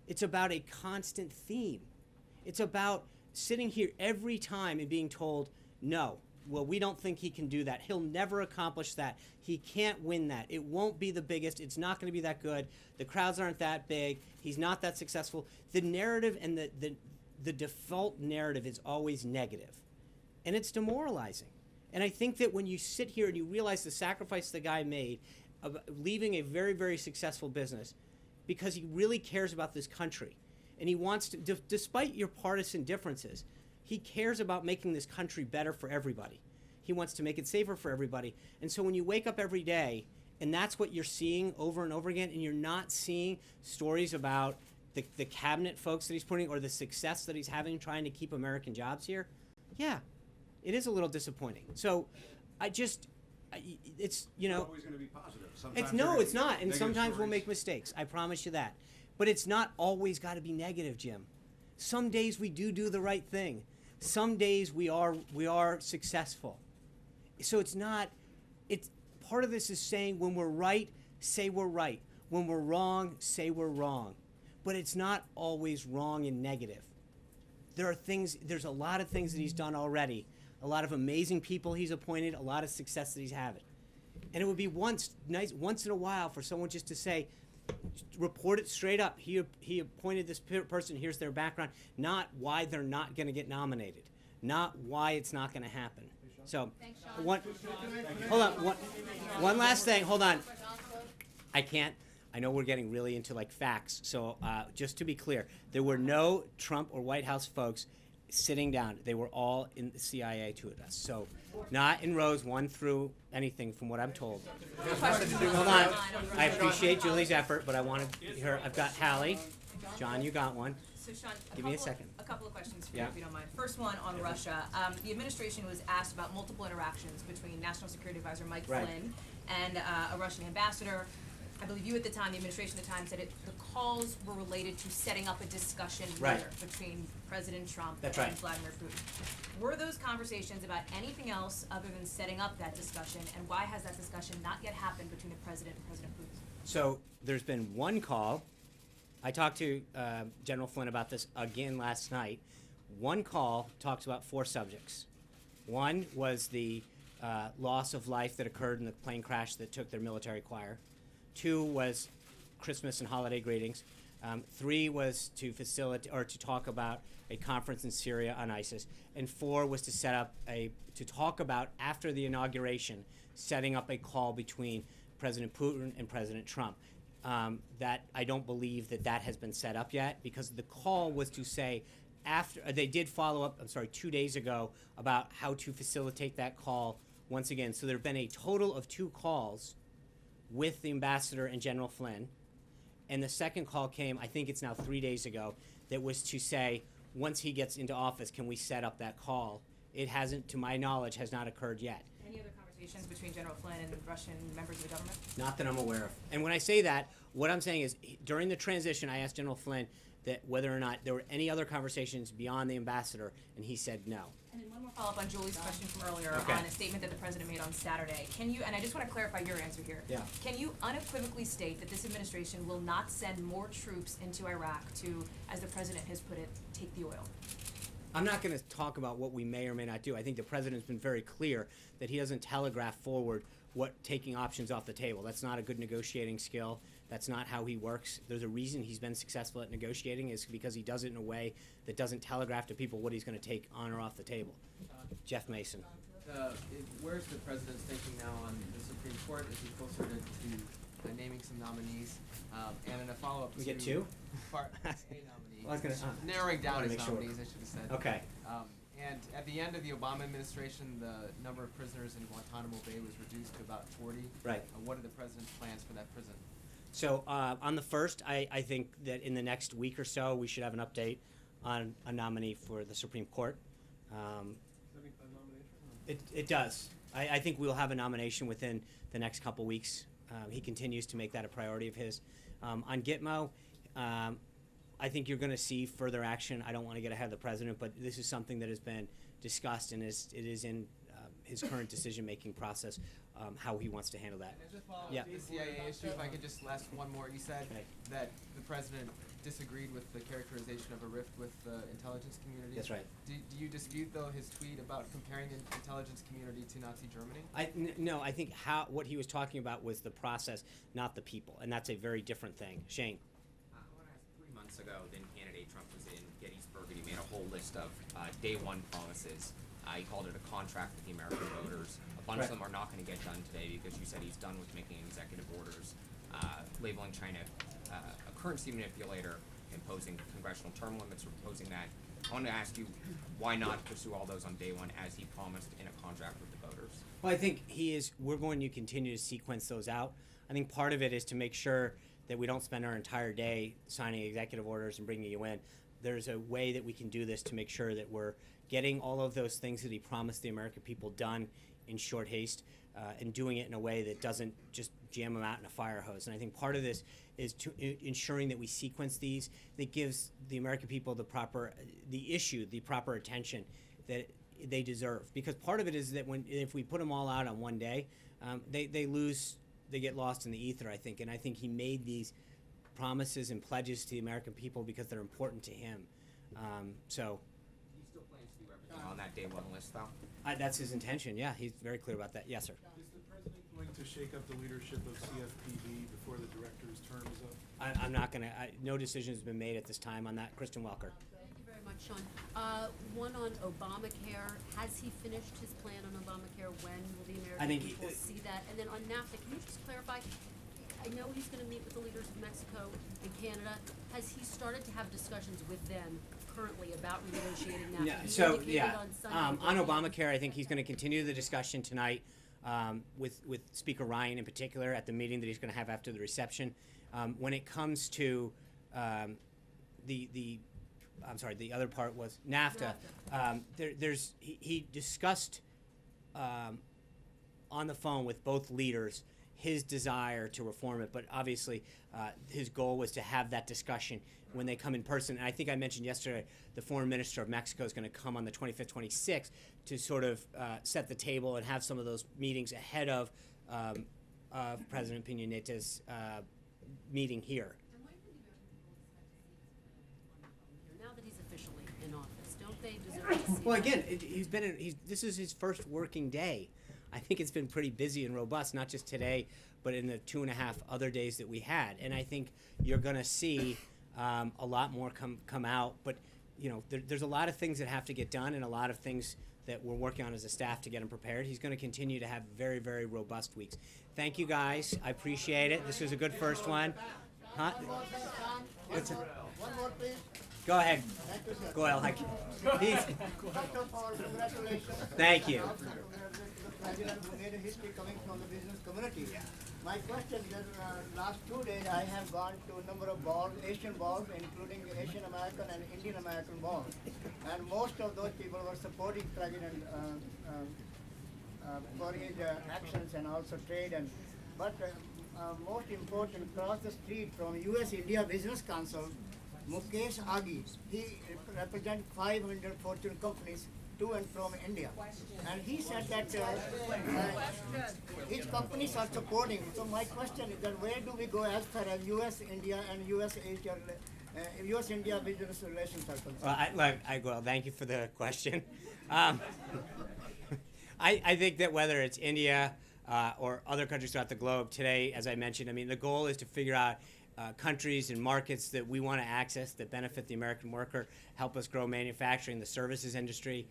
It's about a constant theme. It's about sitting here every time and being told, no, well, we don't think he can do that. He'll never accomplish that. He can't win that. It won't be the biggest. It's not going to be that good. The crowds aren't that big. He's not that successful. The narrative and the default narrative is always negative. And it's demoralizing. And I think that when you sit here and you realize the sacrifice the guy made of leaving a very, very successful business because he really cares about this country, and he wants to, despite your partisan differences, he cares about making this country better for everybody. He wants to make it safer for everybody. And so when you wake up every day and that's what you're seeing over and over again, and you're not seeing stories about the cabinet folks that he's putting or the success that he's having trying to keep American jobs here, yeah, it is a little disappointing. So it's, It's always going to be positive. Sometimes it's not. And sometimes we'll stories. make mistakes. I promise you that. But it's not always got to be negative, Jim. Some days we do the right thing. Some days we are successful. So it's part of this is saying when we're right, say we're right. When we're wrong, say we're wrong. But it's not always wrong and negative. There's a lot of things that he's done already. A lot of amazing people he's appointed, a lot of success that he's having. And it would be once in a while for someone just to say, report it straight up. He appointed this person, here's their background, not why they're not going to get nominated, not why it's not going to happen. So, hold on, one last thing, hold on. I know we're getting really into like facts, so just to be clear, there were no Trump or White House folks sitting down. They were all in the CIA to us. So not in rows 1 through anything from what I'm told. Hold on. I appreciate Julie's effort, but I wanted her. I've got Hallie. John, you got one. So Sean, give me a second. A couple of questions for you, Yeah. if you don't mind. First one on Russia. The administration was asked about multiple interactions between National Security Advisor Mike Right. Flynn and a Russian ambassador. I believe you at the time, the administration at the time said the calls were related to setting up a discussion Right. later between President Trump That's and right. Vladimir Putin. Were those conversations about anything else other than setting up that discussion, and why has that discussion not yet happened between the President and President Putin? So there's been one call. I talked to General Flynn about this again last night. One call talks about 4 subjects. One was the loss of life that occurred in the plane crash that took their military choir. 2 was Christmas and holiday greetings. 3 was to facilitate or to talk about a conference in Syria on ISIS. And 4 was to set up to talk about, after the inauguration, setting up a call between President Putin and President Trump. That I don't believe that has been set up yet, because the call was to say, after they did follow up, 2 days ago, about how to facilitate that call once again. So there have been a total of 2 calls with the ambassador and General Flynn. And the second call came, I think it's now 3 days ago, that was to say, once he gets into office, can we set up that call? It hasn't, to my knowledge, has not occurred yet. Any other conversations between General Flynn and Russian members of the government? Not that I'm aware of. And when I say that, what I'm saying is, during the transition, I asked General Flynn that whether or not there were any other conversations beyond the ambassador, and he said no. And then one more follow-up on Julie's question from earlier Okay. on a statement that the president made on Saturday. Can you, and I just want to clarify your answer here. Yeah. Can you unequivocally state that this administration will not send more troops into Iraq to, as the president has put it, take the oil? I'm not going to talk about what we may or may not do. I think the president's been very clear that he doesn't telegraph forward what taking options off the table. That's not a good negotiating skill. That's not how he works. There's a reason he's been successful at negotiating, is because he does it in a way that doesn't telegraph to people what he's going to take on or off the table. Jeff Mason. Where's the president's thinking now on the Supreme Court? Is he closer to naming some nominees? And in a follow-up We to get 2? a nominee. Well, I was gonna, narrowing down wanna his make sure. nominees, I should have said. Okay. And at the end of the Obama administration, the number of prisoners in Guantanamo Bay was reduced to about 40. Right. What are the president's plans for that prison? So on the first, I think that in the next week or so, we should have an update on a nominee for the Supreme Court. It does. I think we'll have a nomination within the next couple weeks. He continues to make that a priority of his. On Gitmo, I think you're going to see further action. I don't want to get ahead of the president, but this is something that has been discussed, and it is in his current decision-making process, how he wants to handle that. And just follow Yeah. up the CIA issue, if I could just last one more. You said that the president disagreed with the characterization of a rift with the intelligence community. That's right. Do you dispute, though, his tweet about comparing the intelligence community to Nazi Germany? No, I think what he was talking about was the process, not the people, and that's a very different thing. Shane. 3 months ago, then candidate Trump was in Gettysburg, and he made a whole list of day one promises. He called it a contract with the American voters. A bunch of them are not going to get done today because you said he's done with making executive orders, labeling China a currency manipulator, imposing congressional term limits, or proposing that. I want to ask you, why not pursue all those on day one as he promised in a contract with the voters? Well, I think we're going to continue to sequence those out. I think part of it is to make sure that we don't spend our entire day signing executive orders and bringing you in. There's a way that we can do this to make sure that we're getting all of those things that he promised the American people done in short haste, and doing it in a way that doesn't just jam them out in a fire hose. And I think part of this is ensuring that we sequence these, that gives the American people the proper attention that they deserve. Because part of it is that if we put them all out on one day, they get lost in the ether, I think. And I think he made these promises and pledges to the American people because they're important to him. So. He still plans to do everything on that day one list, though? That's his intention, yeah. He's very clear about that. Yes, sir. Is the president going to shake up the leadership of CFPB before the director's term is up? I'm not going to, no decision has been made at this time on that. Kristen Welker. Thank you very much, Sean. One on Obamacare. Has he finished his plan on Obamacare? When will the American people see that? And then on NAFTA, can you just clarify? I know he's going to meet with the leaders of Mexico and Canada. Has he started to have discussions with them currently about renegotiating NAFTA? Yeah, so, yeah. On Obamacare, I think he's going to continue the discussion tonight with Speaker Ryan in particular at the meeting that he's going to have after the reception. When it comes to the other part was NAFTA. He discussed on the phone with both leaders his desire to reform it, but obviously his goal was to have that discussion when they come in person. And I think I mentioned yesterday the foreign minister of Mexico is going to come on the 25th, 26th to sort of set the table and have some of those meetings ahead of President Peña Nieta's meeting here. And when can the American people expect to see now that he's officially in office? Don't they deserve to see Well, that? again, this is his first working day. I think it's been pretty busy and robust, not just today, but in the 2.5 other days that we had. And I think you're going to see a lot more come out. But you know, there's a lot of things that have to get done, and a lot of things that we're working on as a staff to get him prepared. He's going to continue to have very, very robust weeks. Thank you, guys. I appreciate it. This was a good first one. Huh? What's it? One more, please. Go ahead. Thank you, sir. Go ahead. First of all, congratulations. Thank you. Also, the president who made a history coming from the business community. My question is, last 2 days I have gone to a number of balls, Asian balls, including Asian American and Indian American balls. And most of those people were supporting President for his actions and also trade. But most important, across the street from U.S.-India Business Council, Mukesh Aghi, he represents 500 Fortune companies to and from India. And he said that each companies are supporting. So my question is that where do we go as far as U.S.-India and U.S.-India business relations are concerned? Well, thank you for the question. I think that whether it's India or other countries throughout the globe today, as I mentioned, I mean, the goal is to figure out countries and markets that we want to access that benefit the American worker, help us grow manufacturing, the services industry,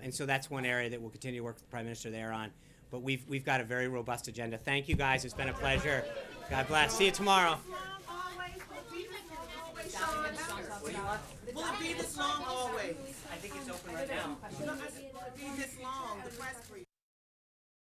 and so that's one area that we'll continue to work with the Prime Minister there on. But we've got a very robust agenda. Thank you, guys. It's been a pleasure. God bless. See you tomorrow. Will it be this long always? I think it's open right now. Will it be this long, the press brief?